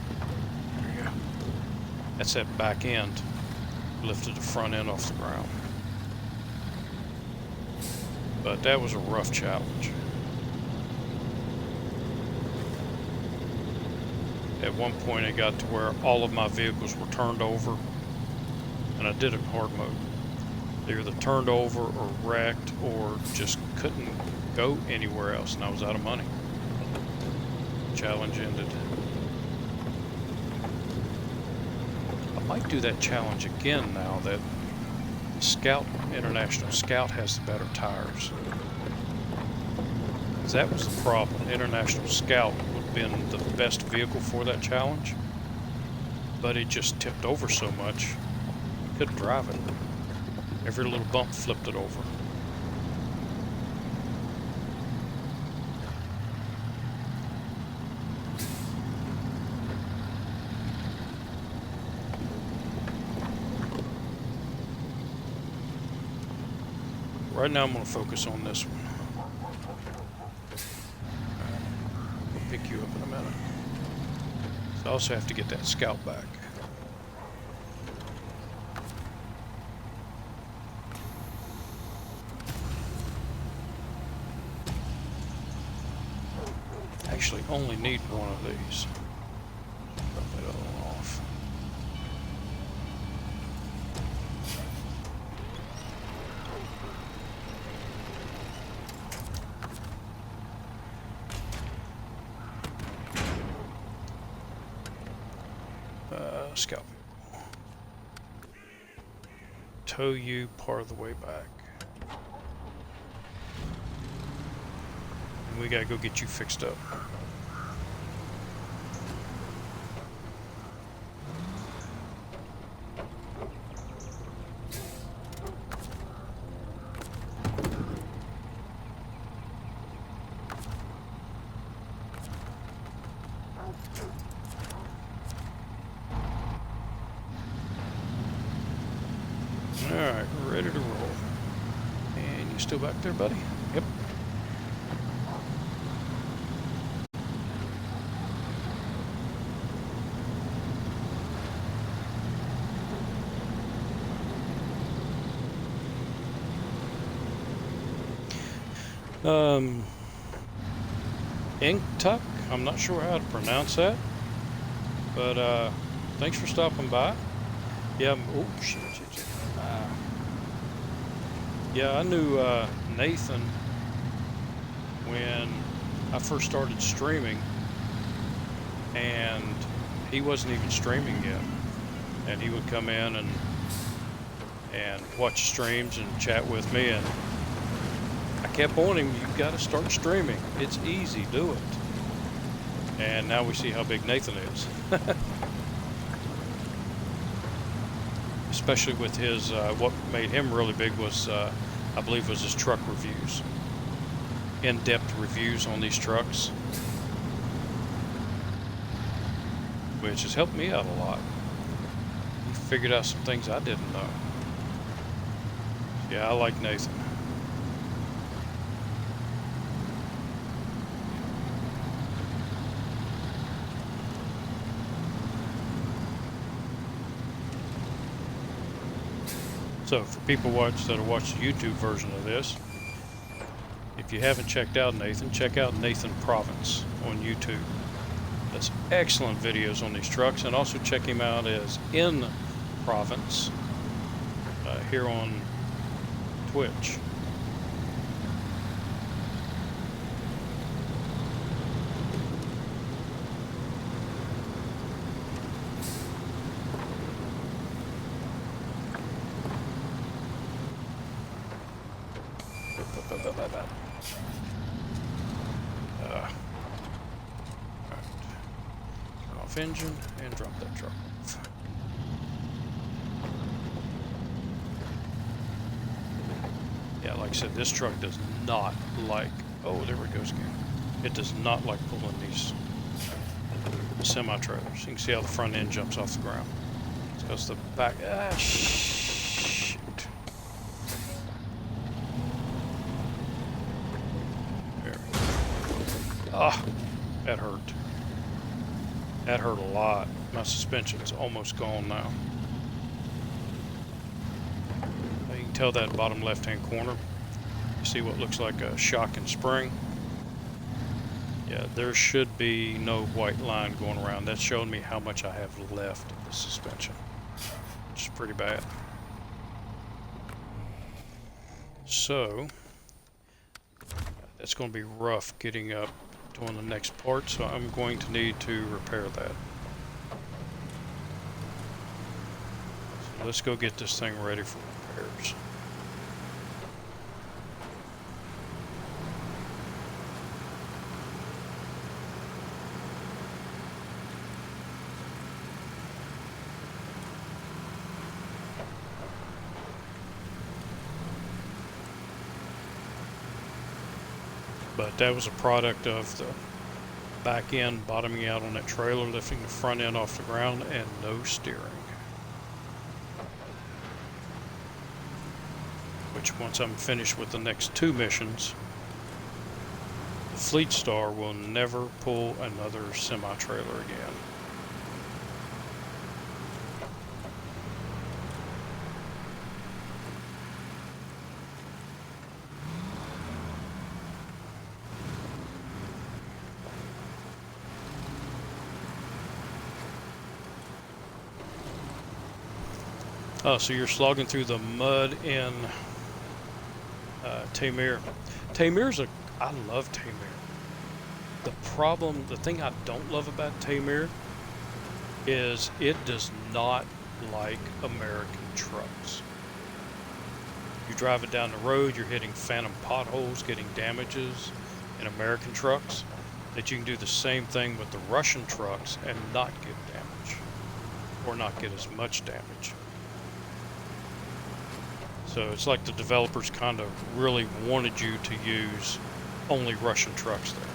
There you go. That's that back end. Lifted the front end off the ground. But that was a rough challenge. At one point it got to where all of my vehicles were turned over, and I did it in hard mode. They were either turned over or wrecked or just couldn't go anywhere else, and I was out of money. Challenge ended. I might do that challenge again now that International Scout has the better tires. Because that was the problem. International Scout would have been the best vehicle for that challenge, but it just tipped over so much, I couldn't drive it. Every little bump flipped it over. Right now I'm going to focus on this one. I'll pick you up in a minute. So I also have to get that scout back. Actually only need one of these. Drop that other one off. Scout vehicle. Tow you part of the way back. And we gotta go get you fixed up. Alright, we're ready to roll. And you still back there, buddy? Yep. Inktuck, I'm not sure how to pronounce that, but thanks for stopping by. Yeah, oh shit. Yeah, I knew Nathan when I first started streaming, and he wasn't even streaming yet. And he would come in and watch streams and chat with me, and I kept on him, you got to start streaming. It's easy, do it. And now we see how big Nathan is. Especially with his, what made him really big was, I believe, was his truck reviews. In-depth reviews on these trucks. Which has helped me out a lot. He figured out some things I didn't know. Yeah, I like Nathan. So for people that watch the YouTube version of this, if you haven't checked out Nathan, check out Nathan Province on YouTube. That's excellent videos on these trucks, and also check him out as In Province here on Twitch. Turn off engine and drop that truck off. Yeah, like I said, this truck does not like, oh, there it goes again. It does not like pulling these semi-trailers. You can see how the front end jumps off the ground. It's because the back, shoot. There we go. Ah, that hurt. That hurt a lot. My suspension's almost gone now. You can tell that bottom left-hand corner. You see what looks like a shock and spring? Yeah, there should be no white line going around. That's showing me how much I have left of the suspension, which is pretty bad. So, that's going to be rough getting up doing the next part, so I'm going to need to repair that. So let's go get this thing ready for repairs. But that was a product of the back end bottoming out on that trailer, lifting the front end off the ground, and no steering. Which, once I'm finished with the next 2 missions, the Fleet Star will never pull another semi-trailer again. Oh, so you're slogging through the mud in Tamir. I love Tamir. The thing I don't love about Tamir is it does not like American trucks. You drive it down the road, you're hitting phantom potholes, getting damages in American trucks, that you can do the same thing with the Russian trucks and not get damage, or not get as much damage. So it's like the developers kind of really wanted you to use only Russian trucks there.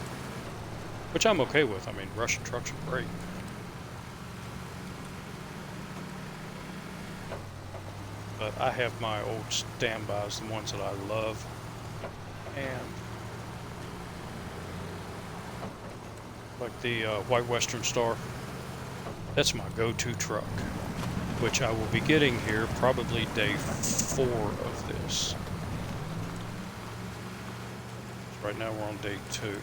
Which I'm okay with. I mean, Russian trucks are great. But I have my old standbys, the ones that I love. And like the White Western Star, that's my go-to truck, which I will be getting here probably day 4 of this. Right now we're on day 2.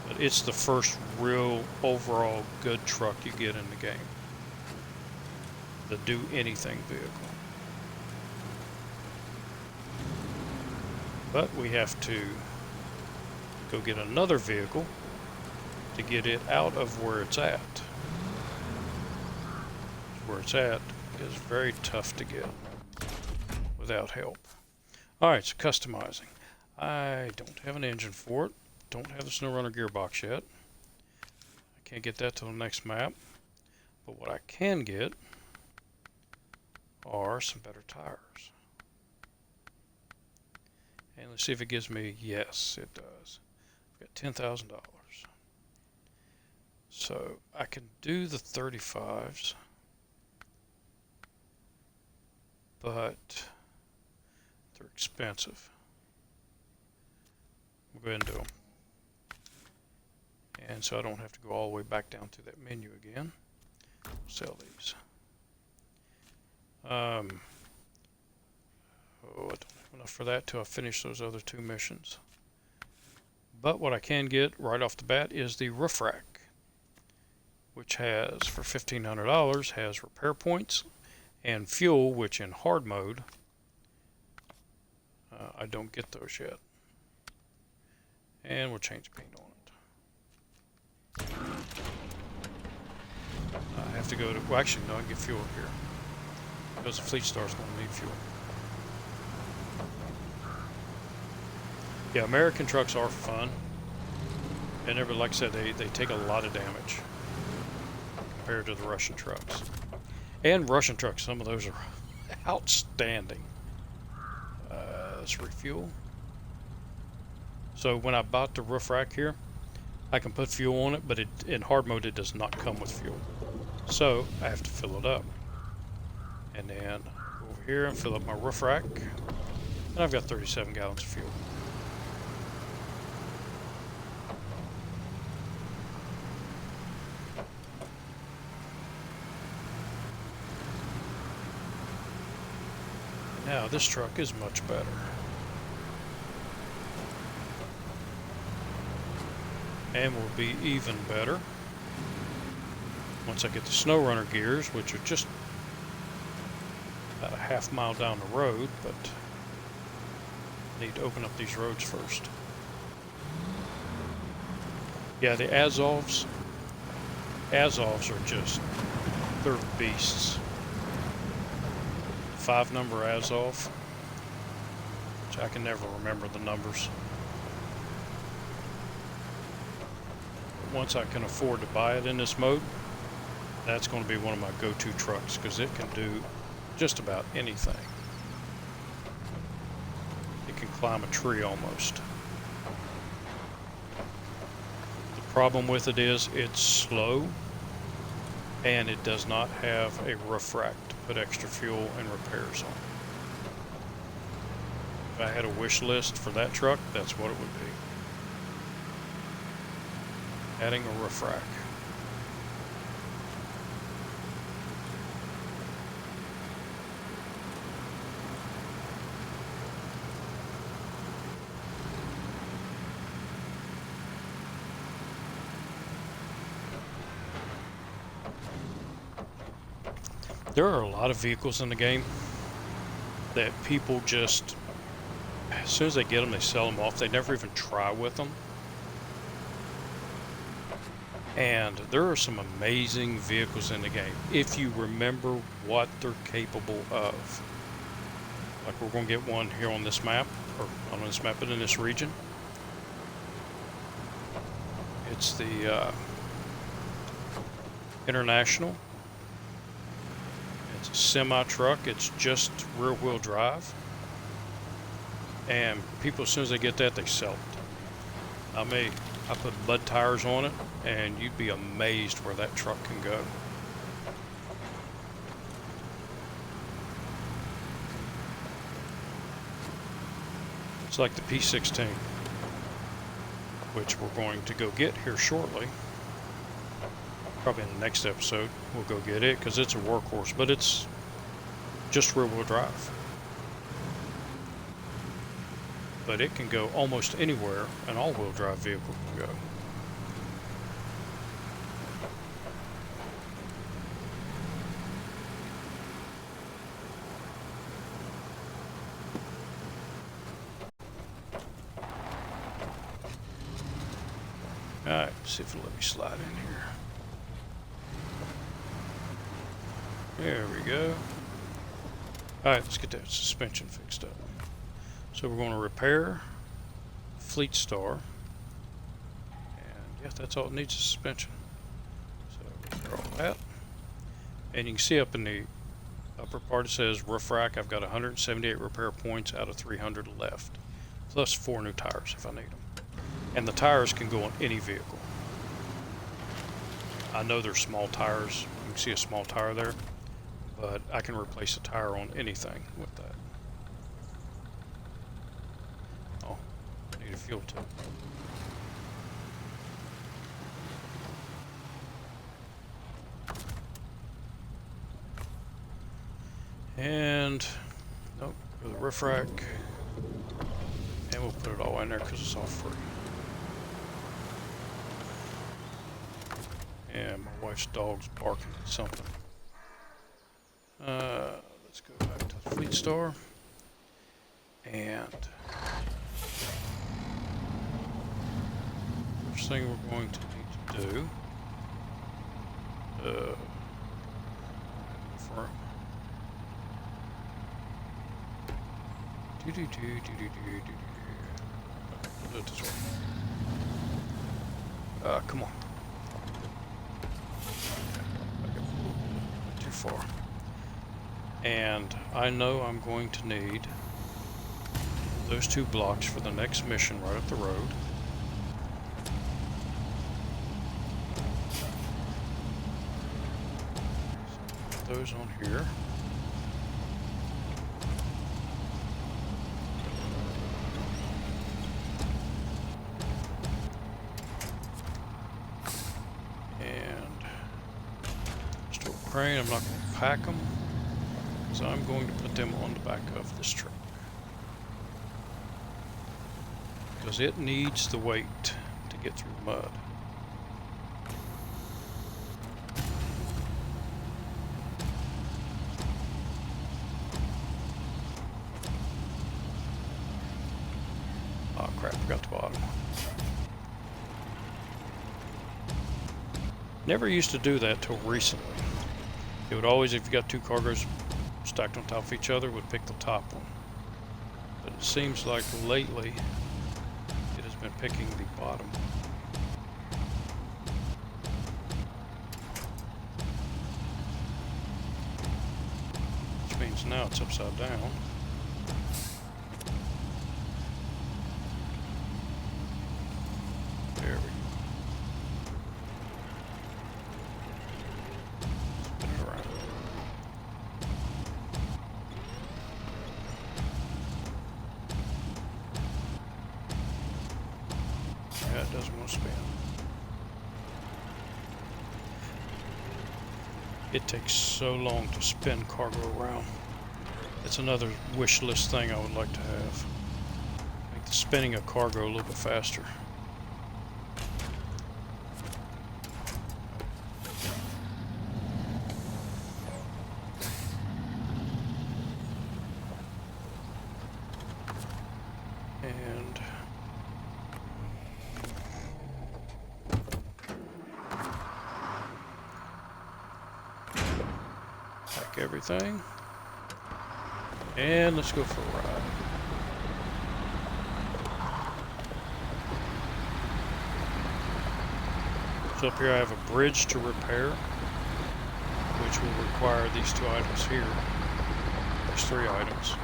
But it's the first real overall good truck you get in the game. The do anything vehicle. But we have to go get another vehicle to get it out of where it's at. Where it's at is very tough to get without help. Alright, so customizing. I don't have an engine for it. Don't have the SnowRunner gearbox yet. I can't get that till the next map. But what I can get are some better tires. And let's see if it gives me, yes, it does. I've got $10,000. So I can do the 35s, but they're expensive. We'll go ahead and do them. And so I don't have to go all the way back down to that menu again. We'll sell these. Oh, I don't have enough for that till I finish those other 2 missions. But what I can get right off the bat is the roof rack, which has, for $1,500, has repair points and fuel, which in hard mode, I don't get those yet. And we'll change paint on it. I have to go to, well actually no, I can get fuel here, because the Fleet Star's going to need fuel. Yeah, American trucks are fun, and like I said, they take a lot of damage compared to the Russian trucks. And Russian trucks, some of those are outstanding. Let's refuel. So when I bought the roof rack here, I can put fuel on it, but in hard mode it does not come with fuel. So I have to fill it up. And then go over here and fill up my roof rack. And I've got 37 gallons of fuel. Now this truck is much better. And will be even better once I get the SnowRunner gears, which are just about a half mile down the road, but I need to open up these roads first. Yeah, the Azovs are just, they're beasts. 5 number Azov, which I can never remember the numbers. Once I can afford to buy it in this mode, that's going to be one of my go-to trucks, because it can do just about anything. It can climb a tree almost. The problem with it is it's slow, and it does not have a roof rack to put extra fuel and repairs on. If I had a wish list for that truck, that's what it would be. Adding a roof rack. There are a lot of vehicles in the game that people just, as soon as they get them, they sell them off. They never even try with them. And there are some amazing vehicles in the game if you remember what they're capable of. Like we're going to get one here on this map, or not on this map, but in this region. It's the International. It's a semi-truck. It's just rear-wheel drive. And people, as soon as they get that, they sell it. I put mud tires on it, and you'd be amazed where that truck can go. Looks like the P16, which we're going to go get here shortly. Probably in the next episode we'll go get it, because it's a workhorse, but it's just rear-wheel drive. But it can go almost anywhere an all-wheel drive vehicle can go. Alright, see if it'll let me slide in here. There we go. Alright, let's get that suspension fixed up. So we're going to repair Fleet Star. And yeah, that's all it needs is suspension. So repair all that. And you can see up in the upper part it says roof rack. I've got 178 repair points out of 300 left. Plus 4 new tires if I need them. And the tires can go on any vehicle. I know they're small tires. You can see a small tire there. But I can replace a tire on anything with that. Oh, I need a fuel tank. And, nope, go to the roof rack. And we'll put it all in there because it's all free. And my wife's dog's barking at something. Let's go back to the Fleet Star. And first thing we're going to need to do, do it this way. Come on. Too far. And I know I'm going to need those 2 blocks for the next mission right up the road. So put those on here. Crane, I'm not going to pack them, so I'm going to put them on the back of this truck because it needs the weight to get through the mud. Oh crap, forgot the bottom. Never used to do that till recently. It would always, if you got 2 cargoes stacked on top of each other, would pick the top one. But it seems like lately it has been picking the bottom. Which means now it's upside down. There we go. It doesn't want to spin. It takes so long to spin cargo around. It's another wish list thing I would like to have. Make the spinning of cargo a little bit faster. And pack everything. And let's go for a ride. So up here I have a bridge to repair, which will require these 2 items here. There's 3 items.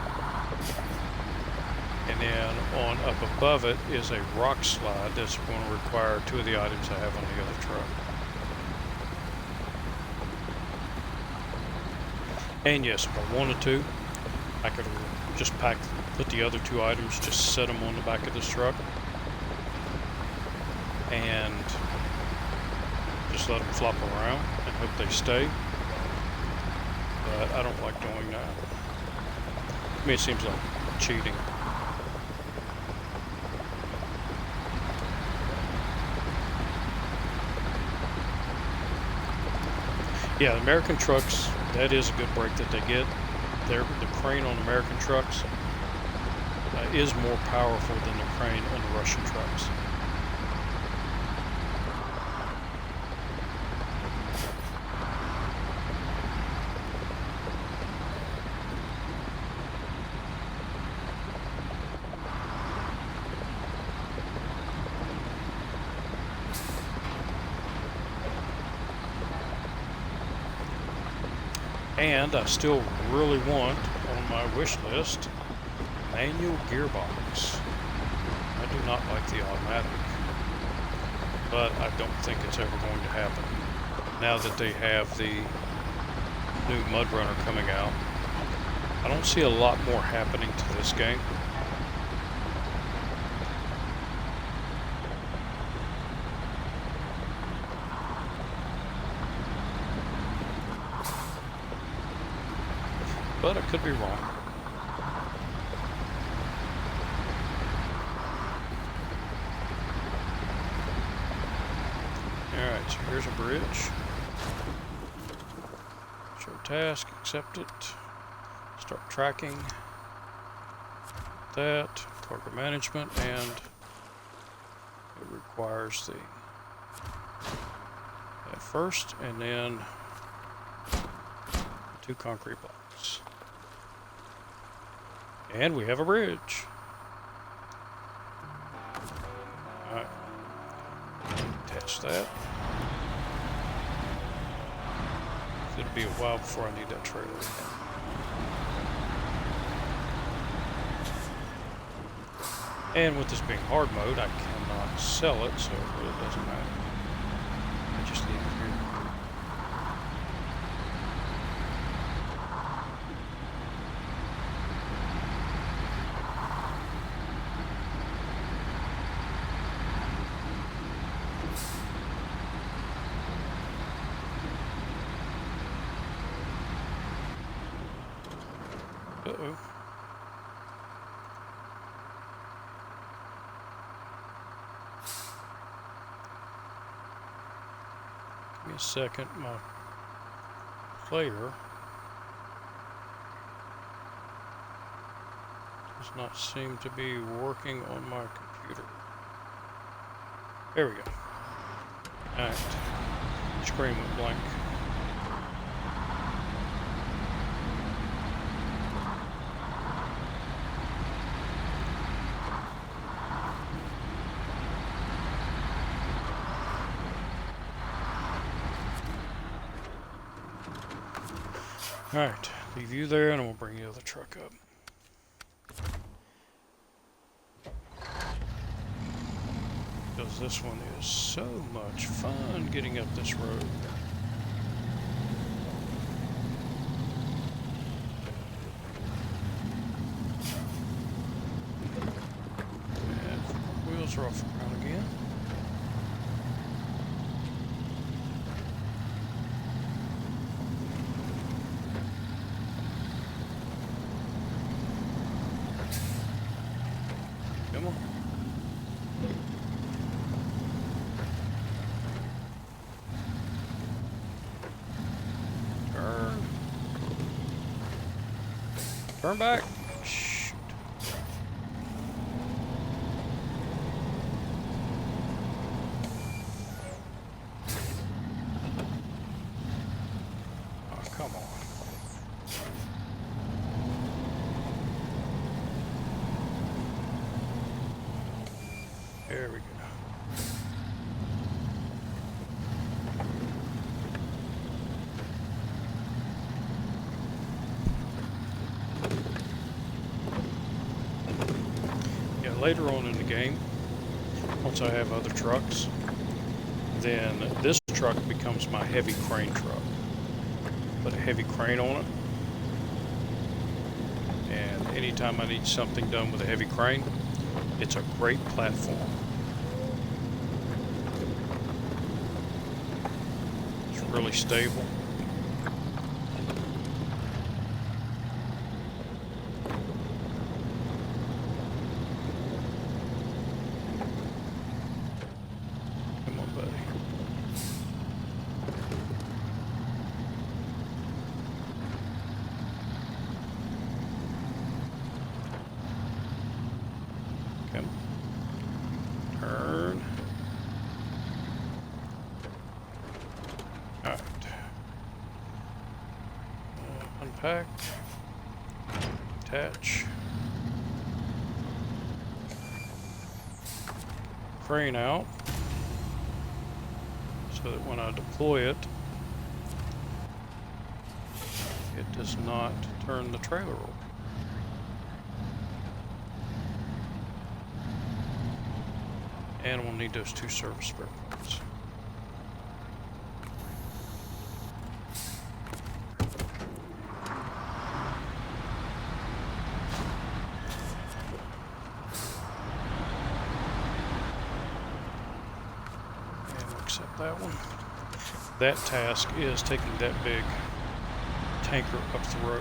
And then on up above it is a rock slide that's going to require 2 of the items I have on the other truck. And yes, if I wanted to, I could just put the other two items, just set them on the back of this truck, and just let them flop around and hope they stay. But I don't like doing that. To me, it seems like cheating. Yeah, American trucks, that is a good brake that they get. The crane on American trucks is more powerful than the crane on the Russian trucks. And I still really want on my wish list manual gearbox. I do not like the automatic, but I don't think it's ever going to happen. Now that they have the new MudRunner coming out, I don't see a lot more happening to this game. But I could be wrong. Alright, so here's a bridge. Show task, accept it. Start tracking that, cargo management, and it requires that first, and then 2 concrete blocks. And we have a bridge. Alright. Attach that. It'll be a while before I need that trailer again. And with this being hard mode, I cannot sell it, so it really doesn't matter. I just need it here. Uh-oh. Give me a second. My player does not seem to be working on my computer. There we go. Alright. Screen went blank. Alright, leave you there and we'll bring the other truck up. Because this one is so much fun getting up this road. And wheels are off the ground again. Come on. Turn back. Shoot. Oh, come on. There we go. Later on in the game, once I have other trucks, then this truck becomes my heavy crane truck. Put a heavy crane on it, anytime I need something done with a heavy crane, it's a great platform. It's really stable. Come on, buddy. Come. Turn. All right. Unpack. Attach. Crane out so that when I deploy it, it does not turn the trailer over. And we'll need those 2 service spare parts. And we'll accept that one. That task is taking that big tanker up the road,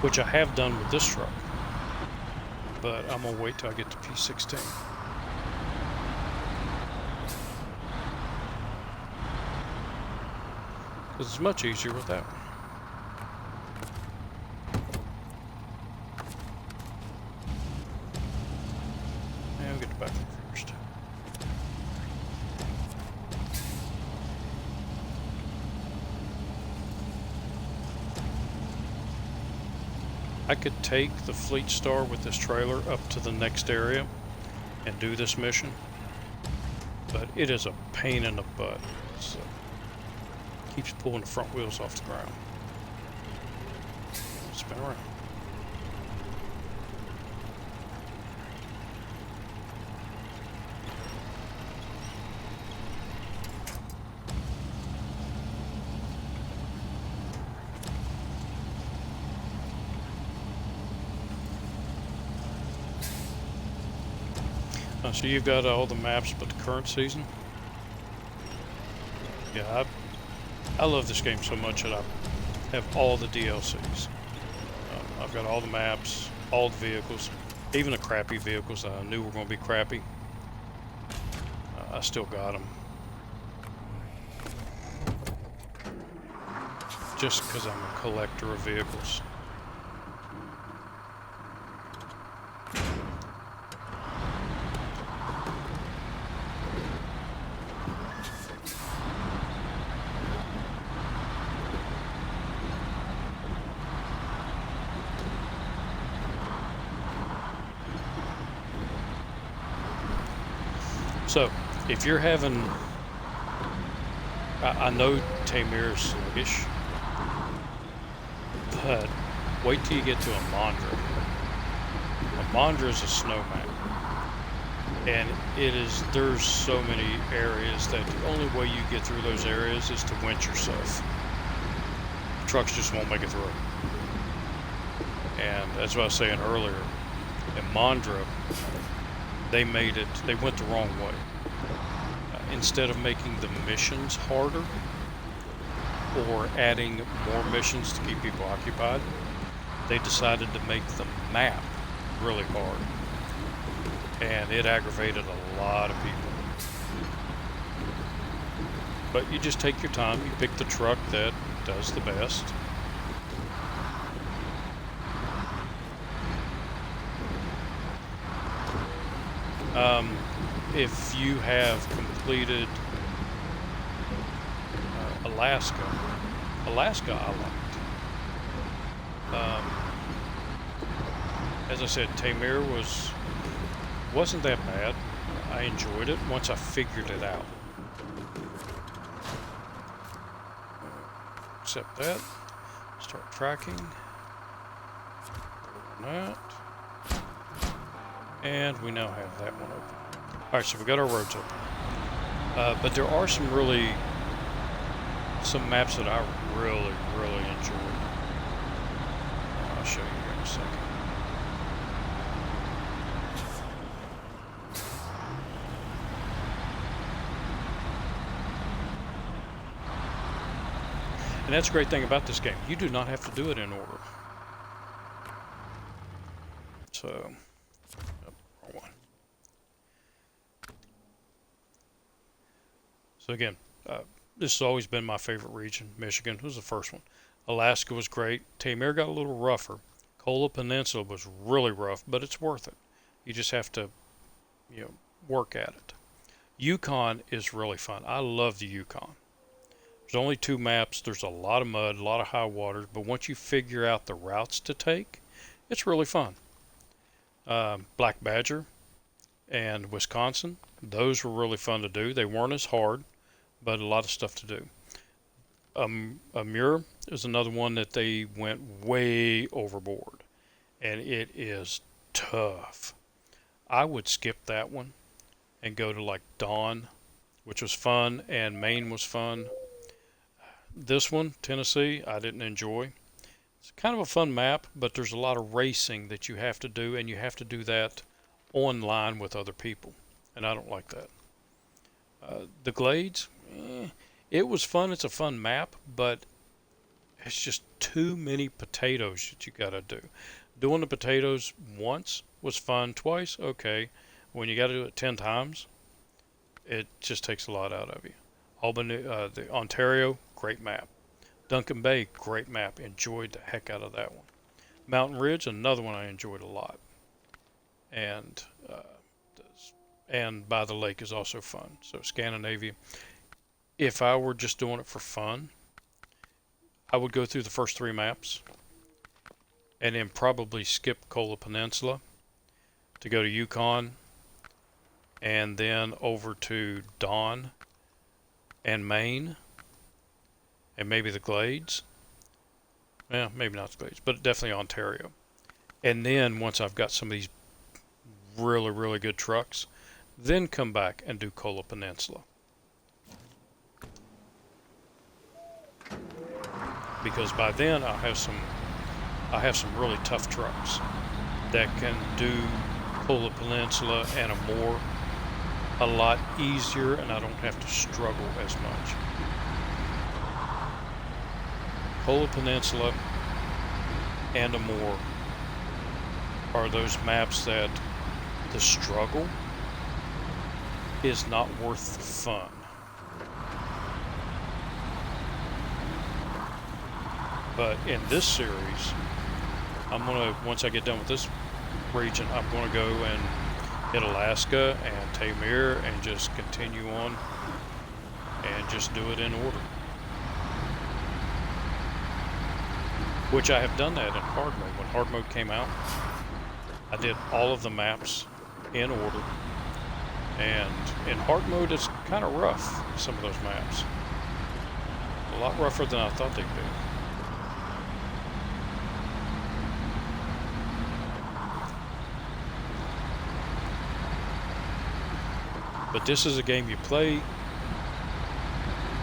which I have done with this truck. But I'm gonna wait till I get to P16. Because it's much easier with that one. And we'll get the back one first. I could take the Fleet Star with this trailer up to the next area and do this mission, but it is a pain in the butt. So keeps pulling the front wheels off the ground. Spin around. So you've got all the maps but the current season. Yeah, I love this game so much that I have all the DLCs. I've got all the maps, all the vehicles, even the crappy vehicles that I knew were going to be crappy. I still got them. Just because I'm a collector of vehicles. So, if you're having, I know Tamir's sluggish, but wait till you get to Amandra. Amandra is a snowman, and there's so many areas that the only way you get through those areas is to winch yourself. Trucks just won't make it through. And that's what I was saying earlier, in Amandra, they went the wrong way. Instead of making the missions harder or adding more missions to keep people occupied, they decided to make the map really hard. And it aggravated a lot of people. But you just take your time, you pick the truck that does the best. If you have completed Alaska I liked. As I said, Tamir wasn't that bad. I enjoyed it once I figured it out. Accept that. Start tracking. That. And we now have that one open. Alright, so we got our roads open. But there are some maps that I really enjoyed. show you here in a second. And that's a great thing about this game. You do not have to do it in order. So, wrong one. So again, this has always been my favorite region. Michigan was the first one. Alaska was great. Tamir got a little rougher. Kola Peninsula was really rough, but it's worth it. You just have to, work at it. Yukon is really fun. I love the Yukon. There's only 2 maps. There's a lot of mud, a lot of high waters, but once you figure out the routes to take, it's really fun. Black Badger and Wisconsin, those were really fun to do. They weren't as hard, but a lot of stuff to do. Amur is another one that they went way overboard, and it is tough. I would skip that one and go to like Dawn, which was fun, and Maine was fun. This one, Tennessee, I didn't enjoy. It's kind of a fun map, but there's a lot of racing that you have to do, and you have to do that online with other people, and I don't like that. The Glades, it was fun. It's a fun map, but it's just too many potatoes that you got to do. Doing the potatoes once was fun. Twice, okay. When you got to do it 10 times, it just takes a lot out of you. Albany, the Ontario, great map. Duncan Bay, great map. Enjoyed the heck out of that one. Mountain Ridge, another one I enjoyed a lot. And By the Lake is also fun. So Scandinavia. If I were just doing it for fun, I would go through the first 3 maps and then probably skip Kola Peninsula to go to Yukon and then over to Dawn and Maine and maybe the Glades. Well, maybe not the Glades, but definitely Ontario. And then once I've got some of these really, really good trucks, then come back and do Kola Peninsula. Because by then I have some really tough trucks that can do Kola Peninsula and a lot easier, and I don't have to struggle as much. Kola Peninsula and Amur are those maps that the struggle is not worth the fun. But in this series, once I get done with this region, I'm gonna go and hit Alaska and Tamir and just continue on and just do it in order. Which I have done that in hard mode. When hard mode came out, I did all of the maps in order. And in hard mode, it's kind of rough, some of those maps. A lot rougher than I thought they'd be. But this is a game you play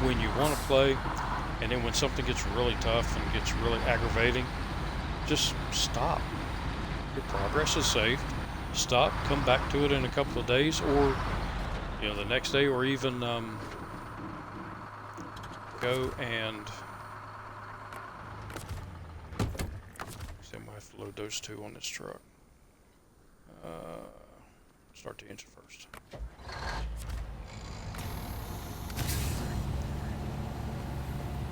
when you want to play, and then when something gets really tough and gets really aggravating, just stop. Your progress is saved. Stop, come back to it in a couple of days, or the next day, or even go and see, I might have to load those 2 on this truck. Start the engine first.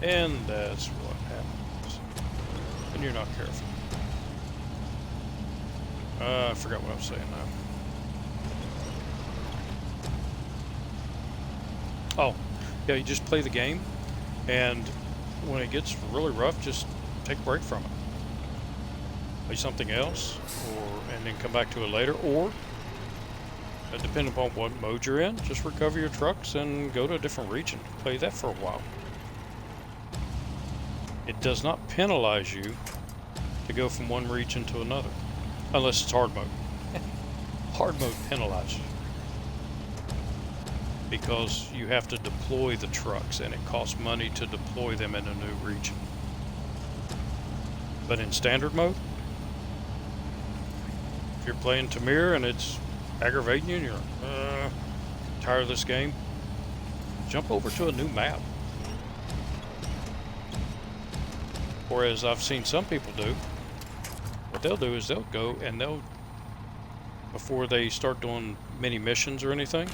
And that's what happens when you're not careful. I forgot what I was saying now. Oh, yeah, you just play the game, and when it gets really rough, just take a break from it. Play something else, and then come back to it later, or depending upon what mode you're in, just recover your trucks and go to a different region. Play that for a while. It does not penalize you to go from one region to another, unless it's hard mode. Hard mode penalizes you because you have to deploy the trucks, and it costs money to deploy them in a new region. But in standard mode, you're playing Tamir and it's aggravating you and you're tired of this game, jump over to a new map. Or as I've seen some people do, what they'll do is they'll go and they'll, before they start doing mini missions or anything,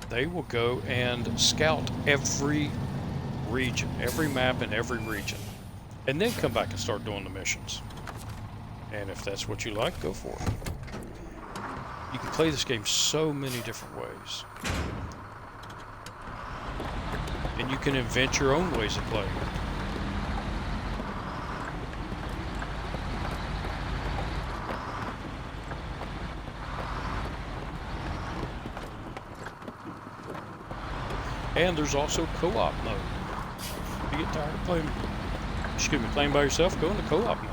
they will go and scout every region, every map in every region, and then come back and start doing the missions. And if that's what you like, go for it. You can play this game so many different ways. And you can invent your own ways of playing it. And there's also co-op mode. If you get tired of playing by yourself, go into co-op mode.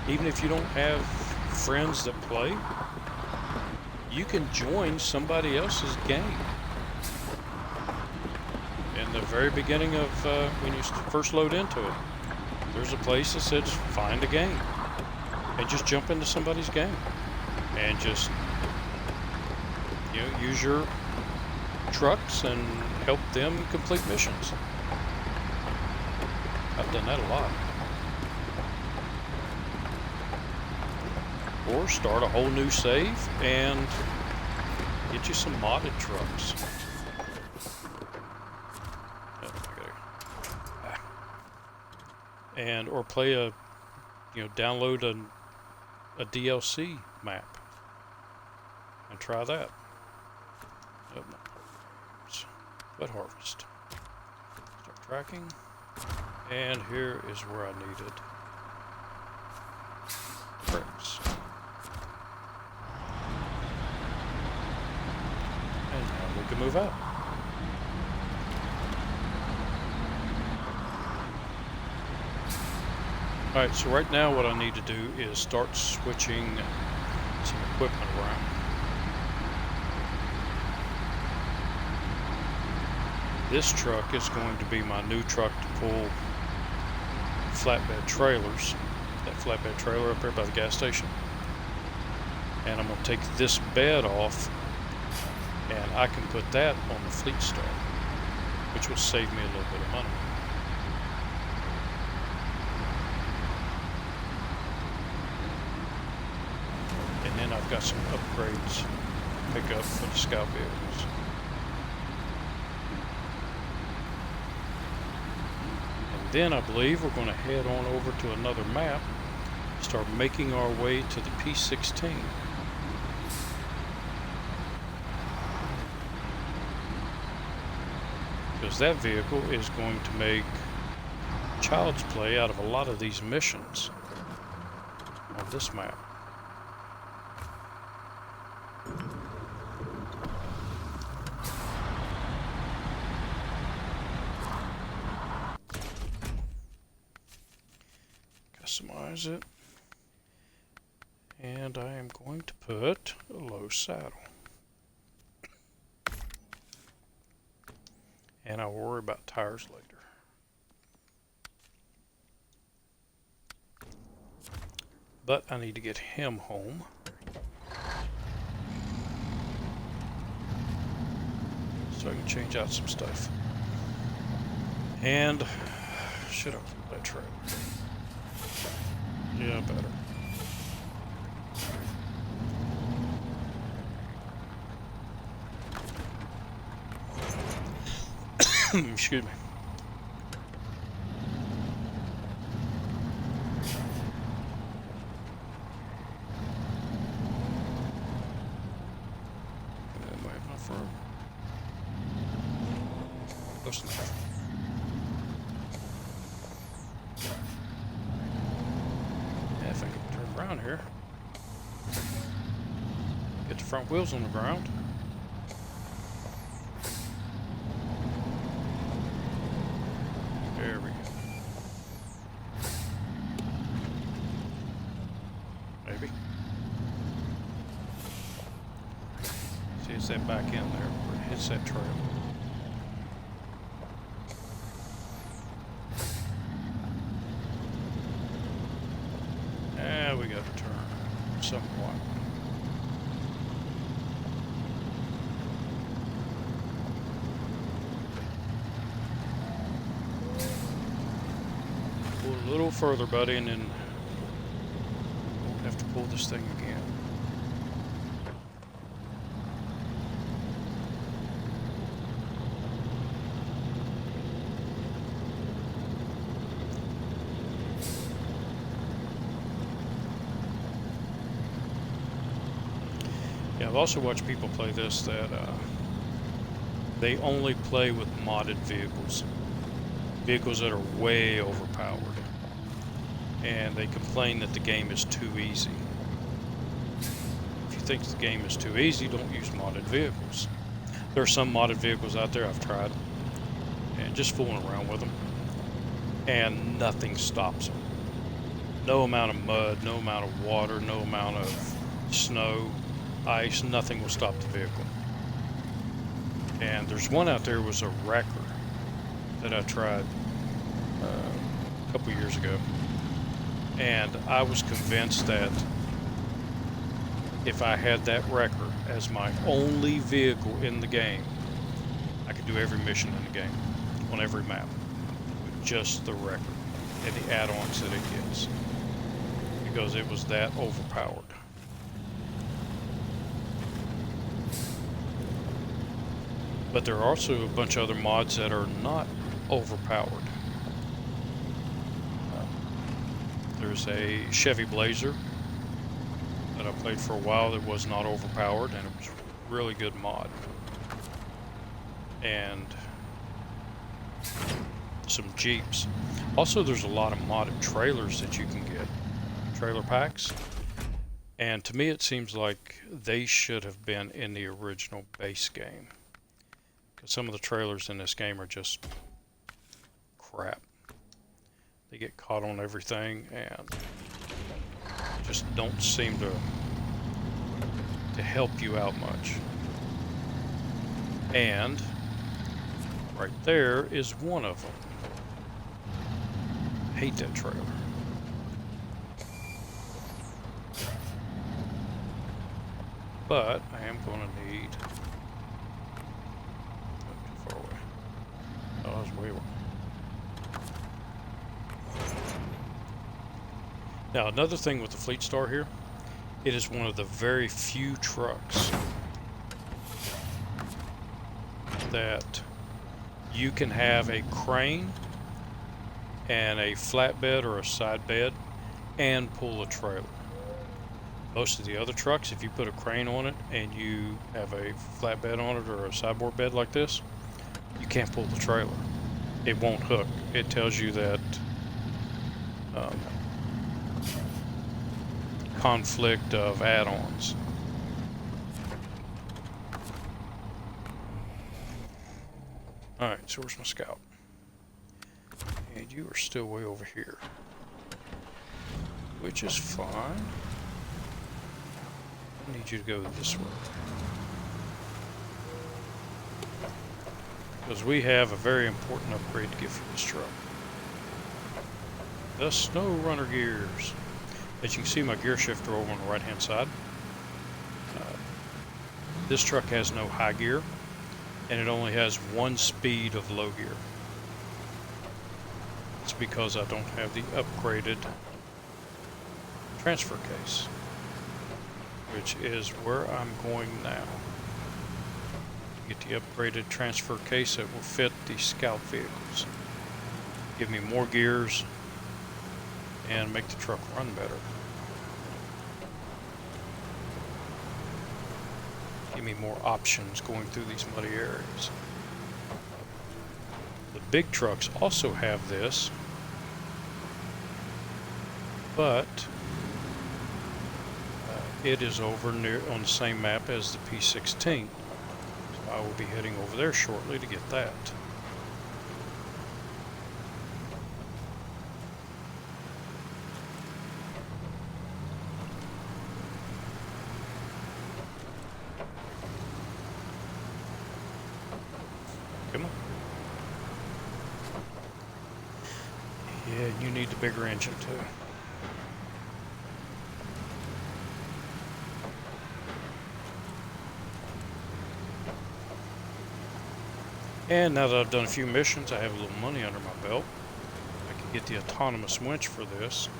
Even if you don't have friends that play, you can join somebody else's game. In the very beginning of when you first load into it, there's a place that says find a game, and just jump into somebody's game and just use your trucks and help them complete missions. I've done that a lot. Or start a whole new save and get you some modded trucks. And or play a, download a DLC map and try that. But harvest. Start tracking. And here is where I needed bricks. And now we can move out. Alright, so right now what I need to do is start switching some equipment around. This truck is going to be my new truck to pull flatbed trailers. That flatbed trailer up there by the gas station. And I'm going to take this bed off and I can put that on the Fleet Star, which will save me a little bit of money. And then I've got some upgrades to pick up for the scout vehicles. And then I believe we're going to head on over to another map, start making our way to the P-16. Because that vehicle is going to make child's play out of a lot of these missions on this map. Customize it. And I am going to put a low saddle. And I'll worry about tires later. But I need to get him home. So I can change out some stuff. And should have put that trailer. Yeah, better. Excuse me. That might have my firm. Close enough. Yeah, if I can turn around here. Get the front wheels on the ground. There we go. Maybe. See, it's that back end there where it hits that trail. we got to turn somewhat. Pull a little further, buddy, and then we'll have to pull this thing again. Yeah, I've also watched people play this that they only play with modded vehicles. Vehicles that are way overpowered. And they complain that the game is too easy. If you think the game is too easy, don't use modded vehicles. There are some modded vehicles out there I've tried, and just fooling around with them, and nothing stops them. No amount of mud, no amount of water, no amount of snow, ice, nothing will stop the vehicle. And there's one out there was a wrecker that I tried a couple years ago, and I was convinced that if I had that wrecker as my only vehicle in the game, I could do every mission in the game on every map with just the wrecker and the add-ons that it gets, because it was that overpowered. But there are also a bunch of other mods that are not overpowered. There's a Chevy Blazer that I played for a while that was not overpowered, and it was a really good mod. And some Jeeps. Also, there's a lot of modded trailers that you can get, trailer packs. And to me, it seems like they should have been in the original base game. Some of the trailers in this game are just crap. They get caught on everything and just don't seem to help you out much. And right there is one of them. I hate that trailer. But I am going to need... Oh, that was way wrong. Now, another thing with the Fleet Star here, it is one of the very few trucks that you can have a crane and a flatbed or a side bed and pull a trailer. Most of the other trucks, if you put a crane on it and you have a flatbed on it or a sideboard bed like this, you can't pull the trailer. It won't hook. It tells you that conflict of add-ons. Alright, so where's my scout? And you are still way over here, which is fine. I need you to go this way, because we have a very important upgrade to get for this truck. The SnowRunner gears. As you can see, my gear shifter over on the right hand side. This truck has no high gear, and it only has one speed of low gear. It's because I don't have the upgraded transfer case, which is where I'm going now. Get the upgraded transfer case that will fit the scout vehicles. Give me more gears and make the truck run better. Give me more options going through these muddy areas. The big trucks also have this, but it is over near on the same map as the P16. So I will be heading over there shortly to get that. Come on. Yeah, you need the bigger engine too. And now that I've done a few missions, I have a little money under my belt. I can get the autonomous winch for this,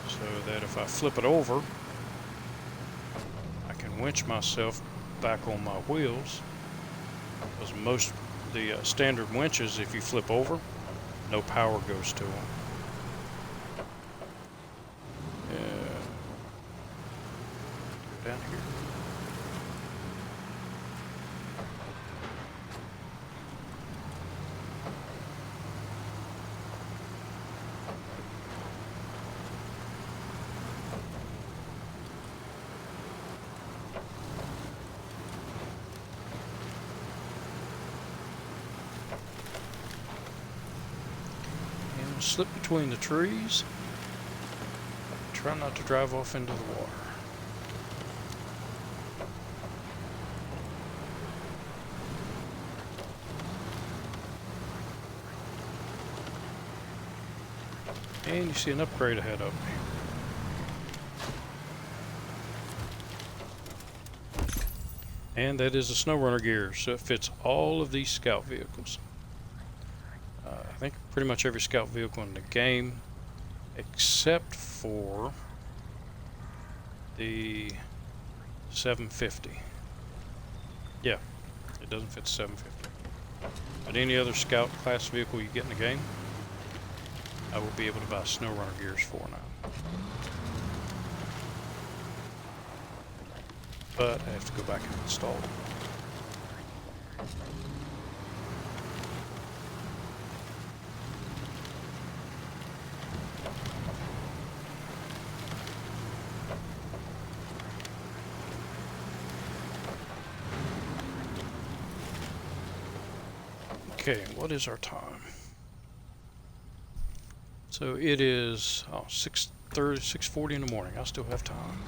so that if I flip it over, I can winch myself back on my wheels. Because most the standard winches, if you flip over, no power goes to them. Go down here. Slip between the trees. Try not to drive off into the water. And you see an upgrade ahead of me. And that is the SnowRunner gear, so it fits all of these scout vehicles. I think pretty much every scout vehicle in the game, except for the 750. Yeah, it doesn't fit the 750. But any other scout class vehicle you get in the game, I will be able to buy SnowRunner gears for now. But I have to go back and install it. Okay, what is our time? So it is 6:30, 6:40 in the morning. I still have time.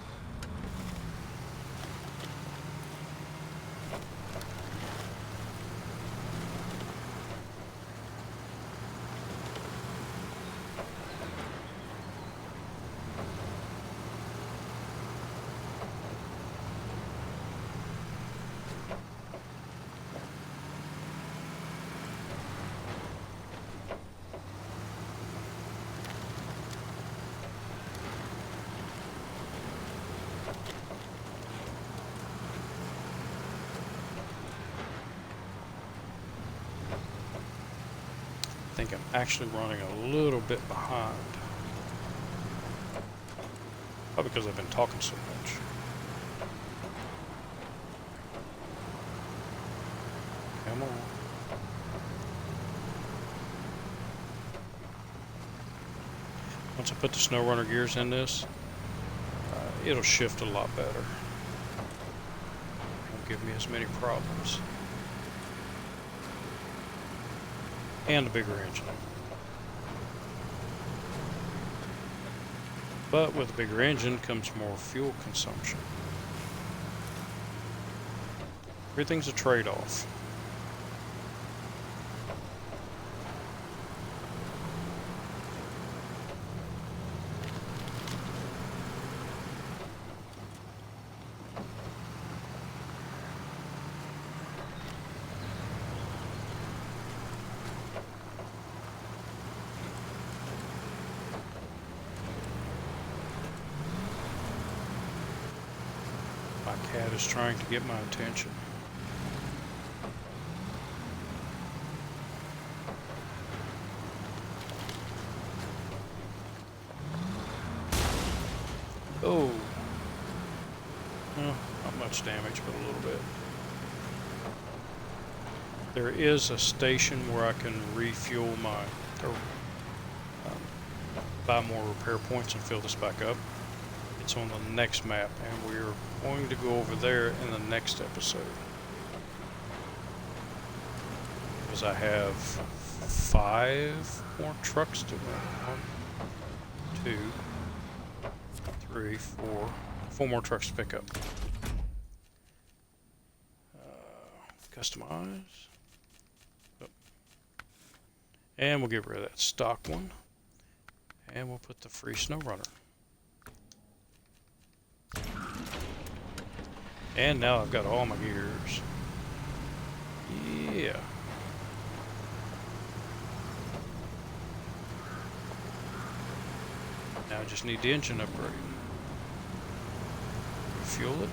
I think I'm actually running a little bit behind. Probably because I've been talking so much. Come on. Once I put the SnowRunner gears in this, it'll shift a lot better. Won't give me as many problems. And a bigger engine. But with a bigger engine comes more fuel consumption. Everything's a trade-off. My cat is trying to get my attention. Oh. Well, not much damage, but a little bit. There is a station where I can refuel my, or buy more repair points and fill this back up. It's on the next map, and we're going to go over there in the next episode. Because I have 5 more trucks to run. 1, 2, 3, 4 more trucks to pick up. Customize. Oh. And we'll get rid of that stock one. And we'll put the free SnowRunner. And now I've got all my gears. Yeah. Now I just need the engine upgrade. Refuel it.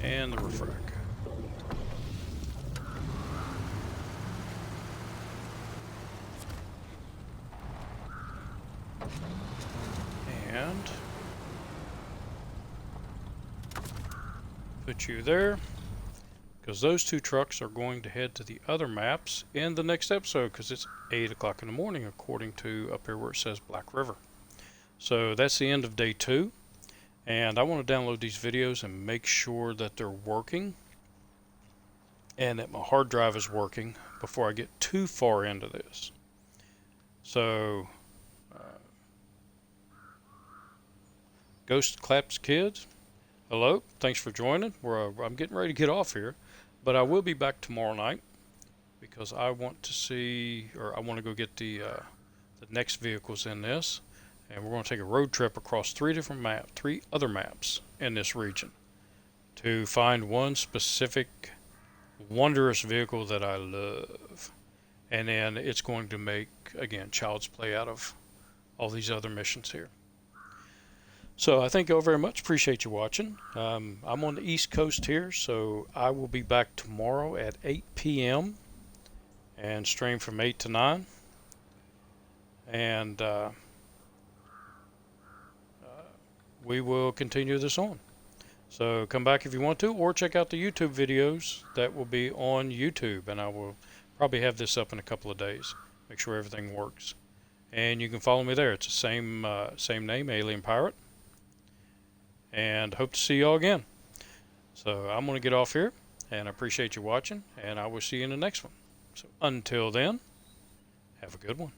And the refrac. And put you there, because those two trucks are going to head to the other maps in the next episode, because it's 8 o'clock in the morning according to up here where it says Black River. So that's the end of day 2, and I want to download these videos and make sure that they're working and that my hard drive is working before I get too far into this. So Ghost Claps Kids, hello, thanks for joining. I'm getting ready to get off here, but I will be back tomorrow night because I want to see, or I want to go get the next vehicles in this, and we're going to take a road trip across 3 other maps in this region to find one specific wondrous vehicle that I love, and then it's going to make, again, child's play out of all these other missions here. So I thank you all very much. Appreciate you watching. I'm on the East Coast here, so I will be back tomorrow at 8 p.m. and stream from 8 to 9. And we will continue this on. So come back if you want to, or check out the YouTube videos that will be on YouTube. And I will probably have this up in a couple of days. Make sure everything works. And you can follow me there. It's the same name, Alien Pirate. And hope to see you all again. So I'm going to get off here, and I appreciate you watching, and I will see you in the next one. So until then, have a good one.